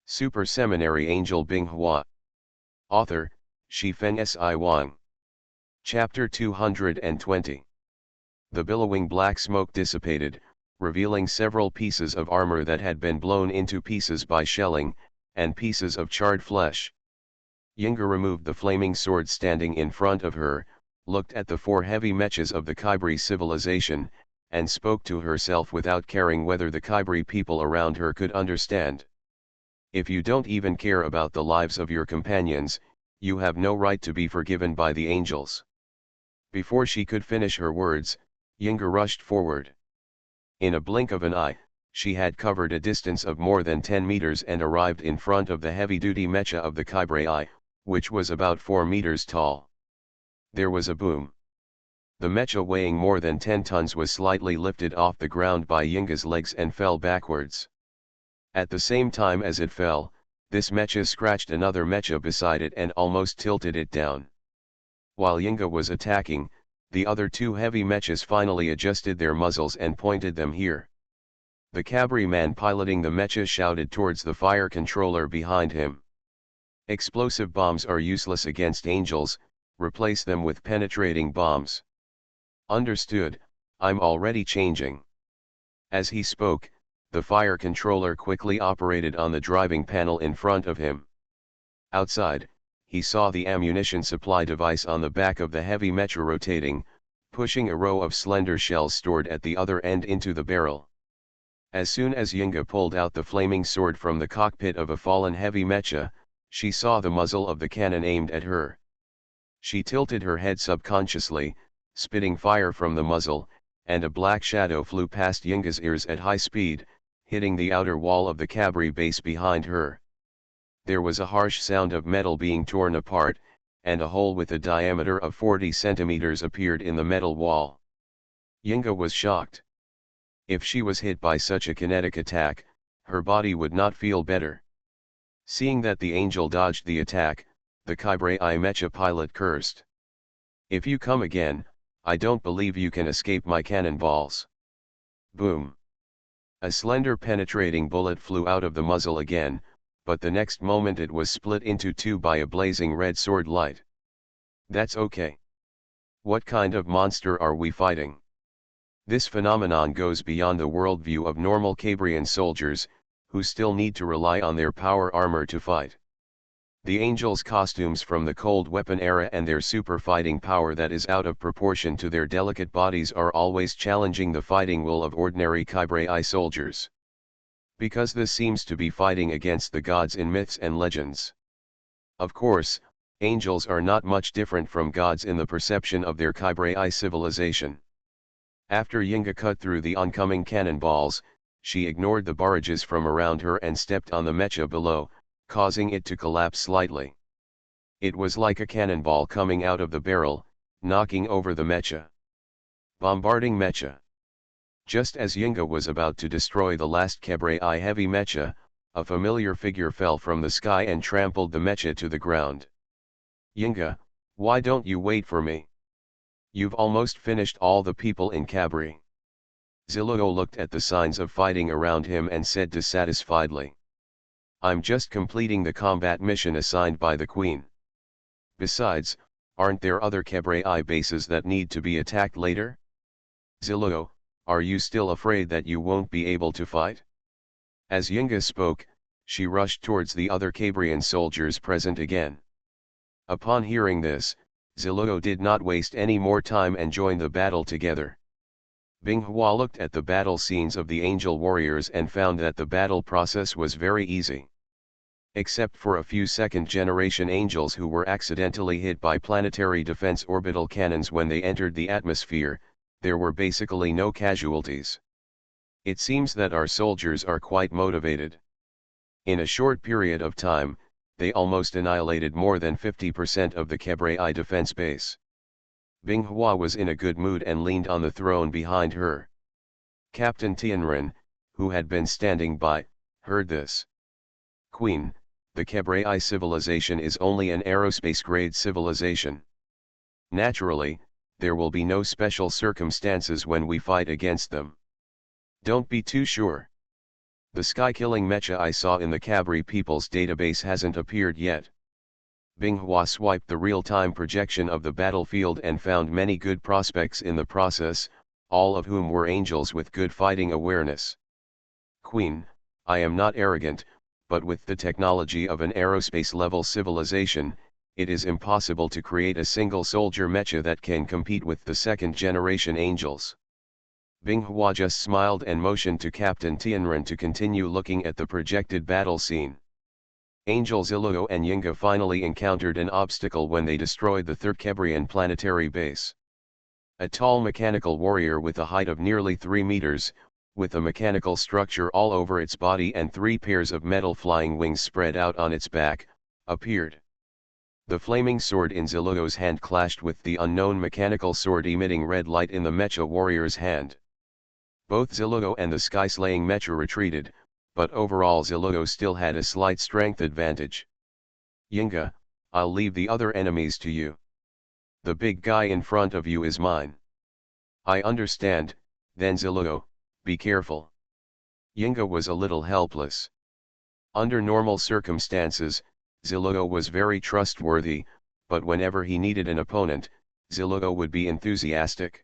Speaker 1: Super Seminary Angel Binghua. Author, Shifeng Si Wang. Chapter 220. The billowing black smoke dissipated, revealing several pieces of armor that had been blown into pieces by shelling, and pieces of charred flesh. Yinga removed the flaming sword standing in front of her, looked at the 4 heavy mechas of the Kybre civilization, and spoke to herself without caring whether the Kybre people around her could understand. If you don't even care about the lives of your companions, you have no right to be forgiven by the angels. Before she could finish her words, Yinga rushed forward. In a blink of an eye, she had covered a distance of more than 10 meters and arrived in front of the heavy-duty mecha of the Kybre, which was about 4 meters tall. There was a boom. The mecha weighing more than 10 tons was slightly lifted off the ground by Yinga's legs and fell backwards. At the same time as it fell, this mecha scratched another mecha beside it and almost tilted it down. While Yinga was attacking, the other 2 heavy mechas finally adjusted their muzzles and pointed them here. The Kybre man piloting the mecha shouted towards the fire controller behind him. Explosive bombs are useless against angels, replace them with penetrating bombs. Understood, I'm already changing. As he spoke, the fire controller quickly operated on the driving panel in front of him. Outside, he saw the ammunition supply device on the back of the heavy mecha rotating, pushing a row of slender shells stored at the other end into the barrel. As soon as Yinga pulled out the flaming sword from the cockpit of a fallen heavy mecha, she saw the muzzle of the cannon aimed at her. She tilted her head subconsciously, spitting fire from the muzzle, and a black shadow flew past Yinga's ears at high speed, hitting the outer wall of the Kybre base behind her. There was a harsh sound of metal being torn apart, and a hole with a diameter of 40 centimeters appeared in the metal wall. Yinga was shocked. If she was hit by such a kinetic attack, her body would not feel better. Seeing that the angel dodged the attack, the Kybre mecha pilot cursed. If you come again, I don't believe you can escape my cannonballs. Boom. A slender penetrating bullet flew out of the muzzle again, but the next moment it was split into 2 by a blazing red sword light. That's okay. What kind of monster are we fighting? This phenomenon goes beyond the worldview of normal Cabrian soldiers, who still need to rely on their power armor to fight. The angels' costumes from the cold weapon era and their super fighting power that is out of proportion to their delicate bodies are always challenging the fighting will of ordinary Kybre soldiers. Because this seems to be fighting against the gods in myths and legends. Of course, angels are not much different from gods in the perception of their Kybre civilization. After Yinga cut through the oncoming cannonballs, she ignored the barrages from around her and stepped on the mecha below, causing it to collapse slightly. It was like a cannonball coming out of the barrel, knocking over the mecha. Bombarding mecha. Just as Yinga was about to destroy the last Kybre heavy mecha, a familiar figure fell from the sky and trampled the mecha to the ground. Yinga, why don't you wait for me? You've almost finished all the people in Kybre. Ziluo looked at the signs of fighting around him and said dissatisfiedly. I'm just completing the combat mission assigned by the Queen. Besides, aren't there other Kybre bases that need to be attacked later? Ziluo, are you still afraid that you won't be able to fight? As Yinga spoke, she rushed towards the other Cabrian soldiers present again. Upon hearing this, Ziluo did not waste any more time and joined the battle together. Binghua looked at the battle scenes of the angel warriors and found that the battle process was very easy. Except for a few second-generation angels who were accidentally hit by planetary defense orbital cannons when they entered the atmosphere, there were basically no casualties. It seems that our soldiers are quite motivated. In a short period of time, they almost annihilated more than 50% of the Kebre defense base. Binghua was in a good mood and leaned on the throne behind her. Captain Tianren, who had been standing by, heard this. Queen, the Kebre civilization is only an aerospace-grade civilization. Naturally, there will be no special circumstances when we fight against them. Don't be too sure. The sky-killing mecha I saw in the Kabri people's database hasn't appeared yet. Binghua swiped the real-time projection of the battlefield and found many good prospects in the process, all of whom were angels with good fighting awareness. Queen, I am not arrogant, but with the technology of an aerospace-level civilization, it is impossible to create a single soldier mecha that can compete with the second-generation angels. Binghua just smiled and motioned to Captain Tianren to continue looking at the projected battle scene. Angel Ziluo and Yinga finally encountered an obstacle when they destroyed the third Kebrian planetary base. A tall mechanical warrior with a height of nearly 3 meters, with a mechanical structure all over its body and 3 pairs of metal flying wings spread out on its back, appeared. The flaming sword in Ziluo's hand clashed with the unknown mechanical sword emitting red light in the mecha warrior's hand. Both Ziluo and the sky-slaying mecha retreated, but overall Ziluo still had a slight strength advantage. Yinga, I'll leave the other enemies to you. The big guy in front of you is mine. I understand, then Ziluo, be careful. Yinga was a little helpless. Under normal circumstances, Ziluo was very trustworthy, but whenever he needed an opponent, Ziluo would be enthusiastic.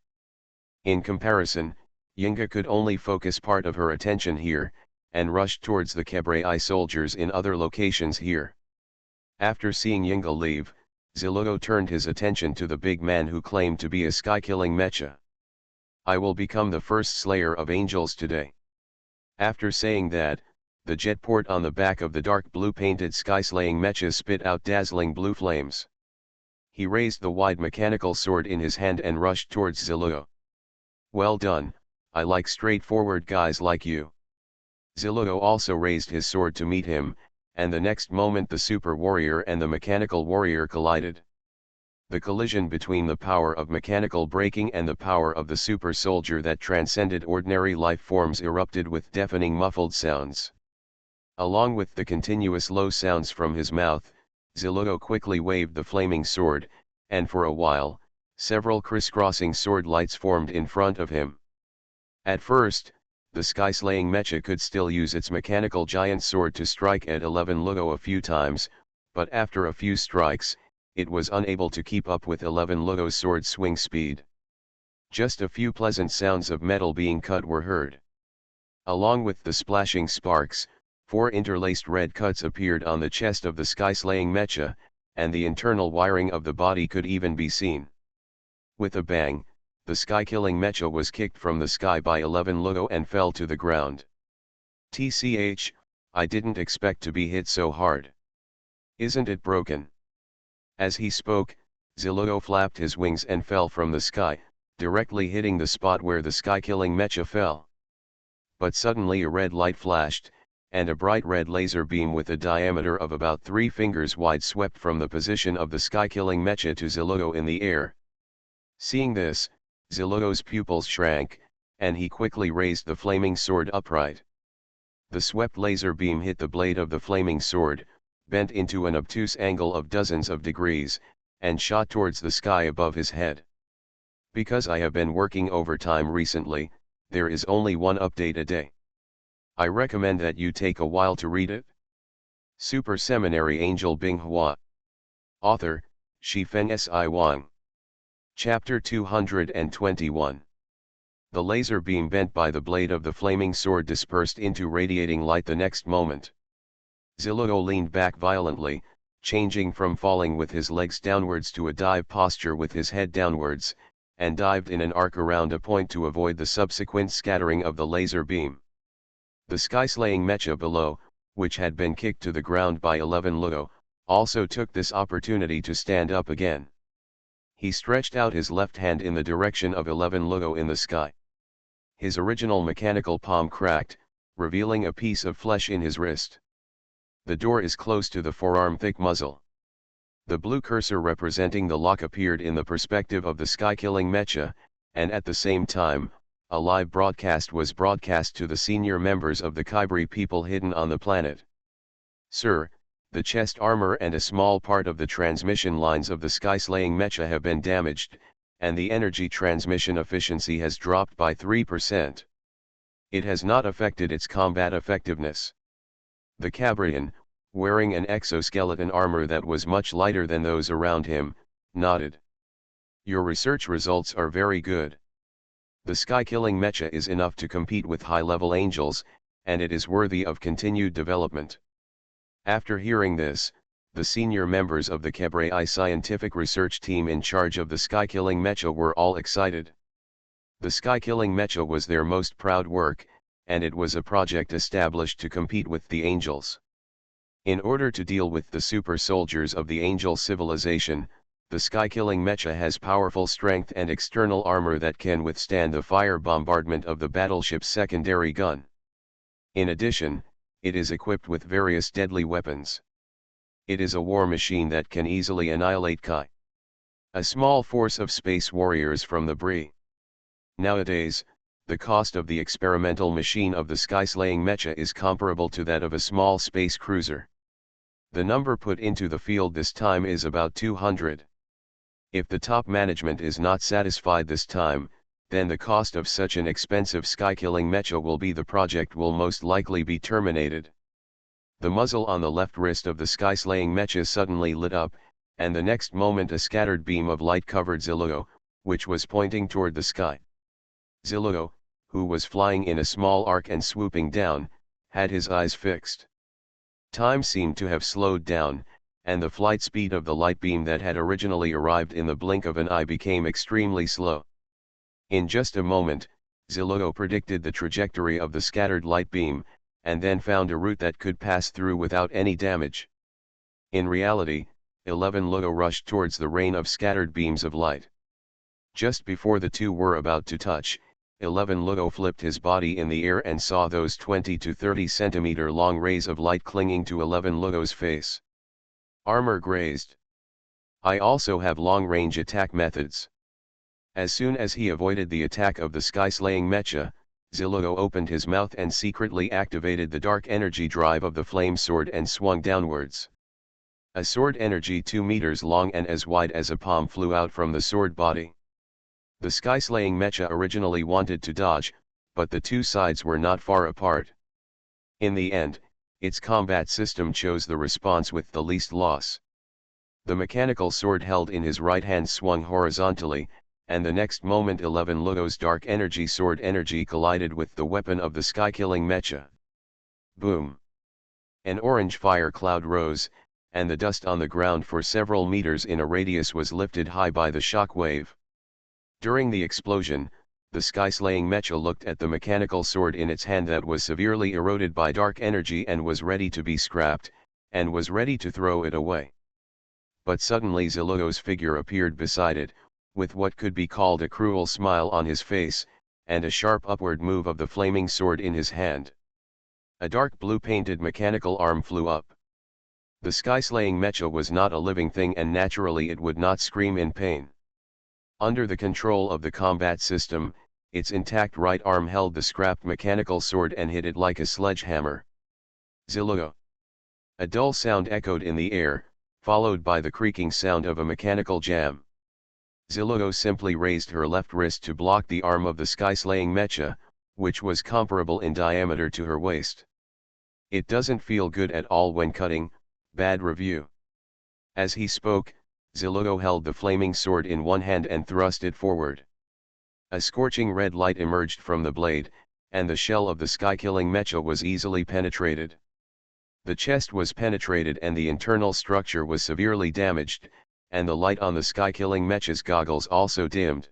Speaker 1: In comparison, Yinga could only focus part of her attention here, and rushed towards the Kebre soldiers in other locations here. After seeing Yinga leave, Ziluo turned his attention to the big man who claimed to be a sky-killing mecha. I will become the first slayer of angels today. After saying that, the jet port on the back of the dark blue-painted sky-slaying mecha spit out dazzling blue flames. He raised the wide mechanical sword in his hand and rushed towards Ziluo. Well done, I like straightforward guys like you. Ziluo also raised his sword to meet him, and the next moment the super warrior and the mechanical warrior collided. The collision between the power of mechanical breaking and the power of the super soldier that transcended ordinary life forms erupted with deafening muffled sounds. Along with the continuous low sounds from his mouth, Ziluo quickly waved the flaming sword, and for a while, several crisscrossing sword lights formed in front of him. At first, the sky-slaying mecha could still use its mechanical giant sword to strike at 11 Luo a few times, but after a few strikes, it was unable to keep up with 11 Luo's sword swing speed. Just a few pleasant sounds of metal being cut were heard. Along with the splashing sparks, 4 interlaced red cuts appeared on the chest of the sky-slaying mecha, and the internal wiring of the body could even be seen. With a bang, the sky-killing mecha was kicked from the sky by 11 Luo and fell to the ground. TCH, I didn't expect to be hit so hard. Isn't it broken? As he spoke, Ziluo flapped his wings and fell from the sky, directly hitting the spot where the sky-killing mecha fell. But suddenly a red light flashed, and a bright red laser beam with a diameter of about 3 fingers wide swept from the position of the sky-killing mecha to Ziluo in the air. Seeing this, Ziluo's pupils shrank, and he quickly raised the flaming sword upright. The swept laser beam hit the blade of the flaming sword, bent into an obtuse angle of dozens of degrees, and shot towards the sky above his head. Because I have been working overtime recently, there is only one update a day. I recommend that you take a while to read it. Super Seminary Angel Binghua. Author, Shifeng Si Wang. Chapter 221. The laser beam bent by the blade of the flaming sword dispersed into radiating light the next moment. Ziluo leaned back violently, changing from falling with his legs downwards to a dive posture with his head downwards, and dived in an arc around a point to avoid the subsequent scattering of the laser beam. The sky-slaying mecha below, which had been kicked to the ground by 11 Luo, also took this opportunity to stand up again. He stretched out his left hand in the direction of 11 Luo in the sky. His original mechanical palm cracked, revealing a piece of flesh in his wrist. The door is close to the forearm-thick muzzle. The blue cursor representing the lock appeared in the perspective of the sky-killing mecha, and at the same time, a live broadcast was broadcast to the senior members of the Kybri people hidden on the planet. Sir, the chest armor and a small part of the transmission lines of the sky-slaying mecha have been damaged, and the energy transmission efficiency has dropped by 3%. It has not affected its combat effectiveness. The Cabrian, wearing an exoskeleton armor that was much lighter than those around him, nodded. Your research results are very good. The sky-killing mecha is enough to compete with high-level angels, and it is worthy of continued development. After hearing this, the senior members of the Kebrai scientific research team in charge of the sky-killing mecha were all excited. The sky-killing mecha was their most proud work, and it was a project established to compete with the angels. In order to deal with the super soldiers of the angel civilization, the sky-killing mecha has powerful strength and external armor that can withstand the fire bombardment of the battleship's secondary gun. In addition, it is equipped with various deadly weapons. It is a war machine that can easily annihilate Kai. A small force of space warriors from the Bree. Nowadays, the cost of the experimental machine of the sky-slaying mecha is comparable to that of a small space cruiser. The number put into the field this time is about 200. If the top management is not satisfied this time, then the cost of such an expensive sky-killing mecha the project will most likely be terminated. The muzzle on the left wrist of the sky-slaying mecha suddenly lit up, and the next moment a scattered beam of light covered Ziluo, which was pointing toward the sky. Ziluo, who was flying in a small arc and swooping down, had his eyes fixed. Time seemed to have slowed down, and the flight speed of the light beam that had originally arrived in the blink of an eye became extremely slow. In just a moment, Ziluo predicted the trajectory of the scattered light beam, and then found a route that could pass through without any damage. In reality, 11 Luo rushed towards the rain of scattered beams of light. Just before the two were about to touch, 11 Luo flipped his body in the air and saw those 20 to 30 centimeter long rays of light clinging to 11 Luo's face. Armor grazed. I also have long-range attack methods. As soon as he avoided the attack of the sky-slaying mecha, Ziluo opened his mouth and secretly activated the dark energy drive of the flame sword and swung downwards. A sword energy 2 meters long and as wide as a palm flew out from the sword body. The sky-slaying mecha originally wanted to dodge, but the two sides were not far apart. In the end, its combat system chose the response with the least loss. The mechanical sword held in his right hand swung horizontally, and the next moment 11 Luo's dark energy sword energy collided with the weapon of the sky-killing mecha. Boom! An orange fire cloud rose, and the dust on the ground for several meters in a radius was lifted high by the shock wave. During the explosion, the sky-slaying mecha looked at the mechanical sword in its hand that was severely eroded by dark energy and was ready to be scrapped, and was ready to throw it away. But suddenly Ziluo's figure appeared beside it, with what could be called a cruel smile on his face, and a sharp upward move of the flaming sword in his hand. A dark blue painted mechanical arm flew up. The sky-slaying mecha was not a living thing and naturally it would not scream in pain. Under the control of the combat system, its intact right arm held the scrapped mechanical sword and hit it like a sledgehammer. Ziluo. A dull sound echoed in the air, followed by the creaking sound of a mechanical jam. Ziluo simply raised her left wrist to block the arm of the sky-slaying mecha, which was comparable in diameter to her waist. It doesn't feel good at all when cutting, bad review. As he spoke, Ziluo held the flaming sword in one hand and thrust it forward. A scorching red light emerged from the blade, and the shell of the sky-killing mecha was easily penetrated. The chest was penetrated and the internal structure was severely damaged, and the light on the sky-killing mecha's goggles also dimmed.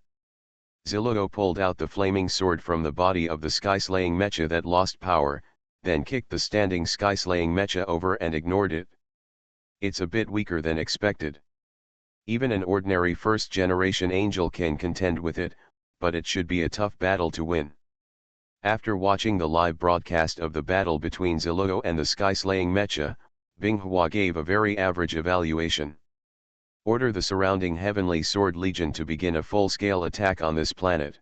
Speaker 1: Ziluo pulled out the flaming sword from the body of the sky-slaying mecha that lost power, then kicked the standing sky-slaying mecha over and ignored it. It's a bit weaker than expected. Even an ordinary first-generation angel can contend with it, but it should be a tough battle to win. After watching the live broadcast of the battle between Ziluo and the sky-slaying mecha, Binghua gave a very average evaluation. Order the surrounding Heavenly Sword Legion to begin a full-scale attack on this planet.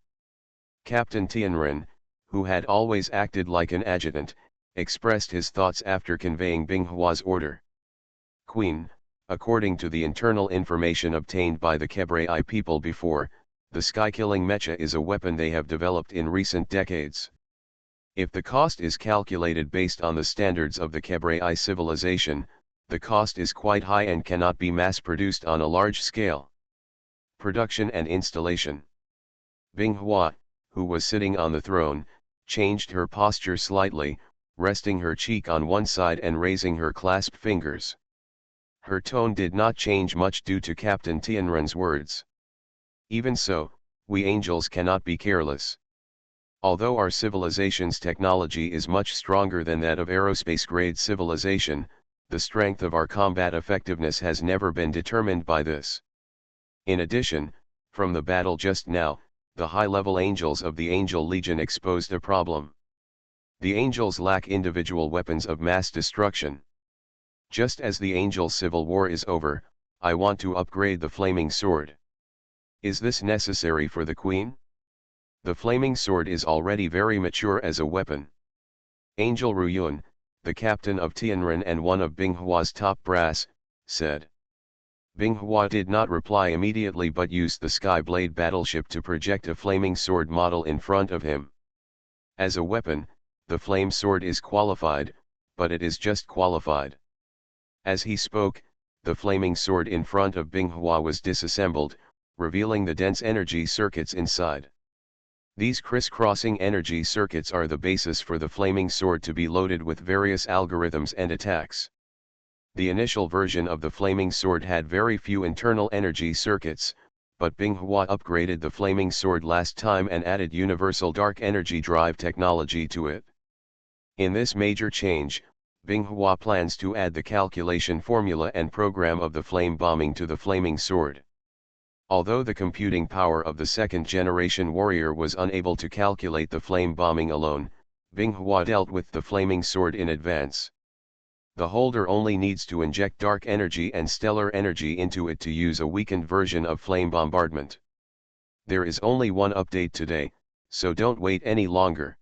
Speaker 1: Captain Tianren, who had always acted like an adjutant, expressed his thoughts after conveying Binghua's order. Queen, according to the internal information obtained by the Kebrei people before, the sky-killing mecha is a weapon they have developed in recent decades. If the cost is calculated based on the standards of the Kebrei civilization, the cost is quite high and cannot be mass-produced on a large scale. Production and installation. Binghua, who was sitting on the throne, changed her posture slightly, resting her cheek on one side and raising her clasped fingers. Her tone did not change much due to Captain Tianren's words. Even so, we angels cannot be careless. Although our civilization's technology is much stronger than that of aerospace-grade civilization, the strength of our combat effectiveness has never been determined by this. In addition, from the battle just now, the high-level angels of the Angel Legion exposed a problem. The angels lack individual weapons of mass destruction. Just as the angel civil war is over, I want to upgrade the flaming sword. Is this necessary for the queen? The flaming sword is already very mature as a weapon. Angel Ruyun, the captain of Tianren and one of Binghua's top brass, said. Binghua did not reply immediately but used the Skyblade battleship to project a flaming sword model in front of him. As a weapon, the flame sword is qualified, but it is just qualified. As he spoke, the flaming sword in front of Binghua was disassembled, revealing the dense energy circuits inside. These crisscrossing energy circuits are the basis for the flaming sword to be loaded with various algorithms and attacks. The initial version of the flaming sword had very few internal energy circuits, but Binghua upgraded the flaming sword last time and added universal dark energy drive technology to it. In this major change, Binghua plans to add the calculation formula and program of the flame bombing to the flaming sword. Although the computing power of the second-generation warrior was unable to calculate the flame bombing alone, Binghua dealt with the flaming sword in advance. The holder only needs to inject dark energy and stellar energy into it to use a weakened version of flame bombardment. There is only one update today, so don't wait any longer.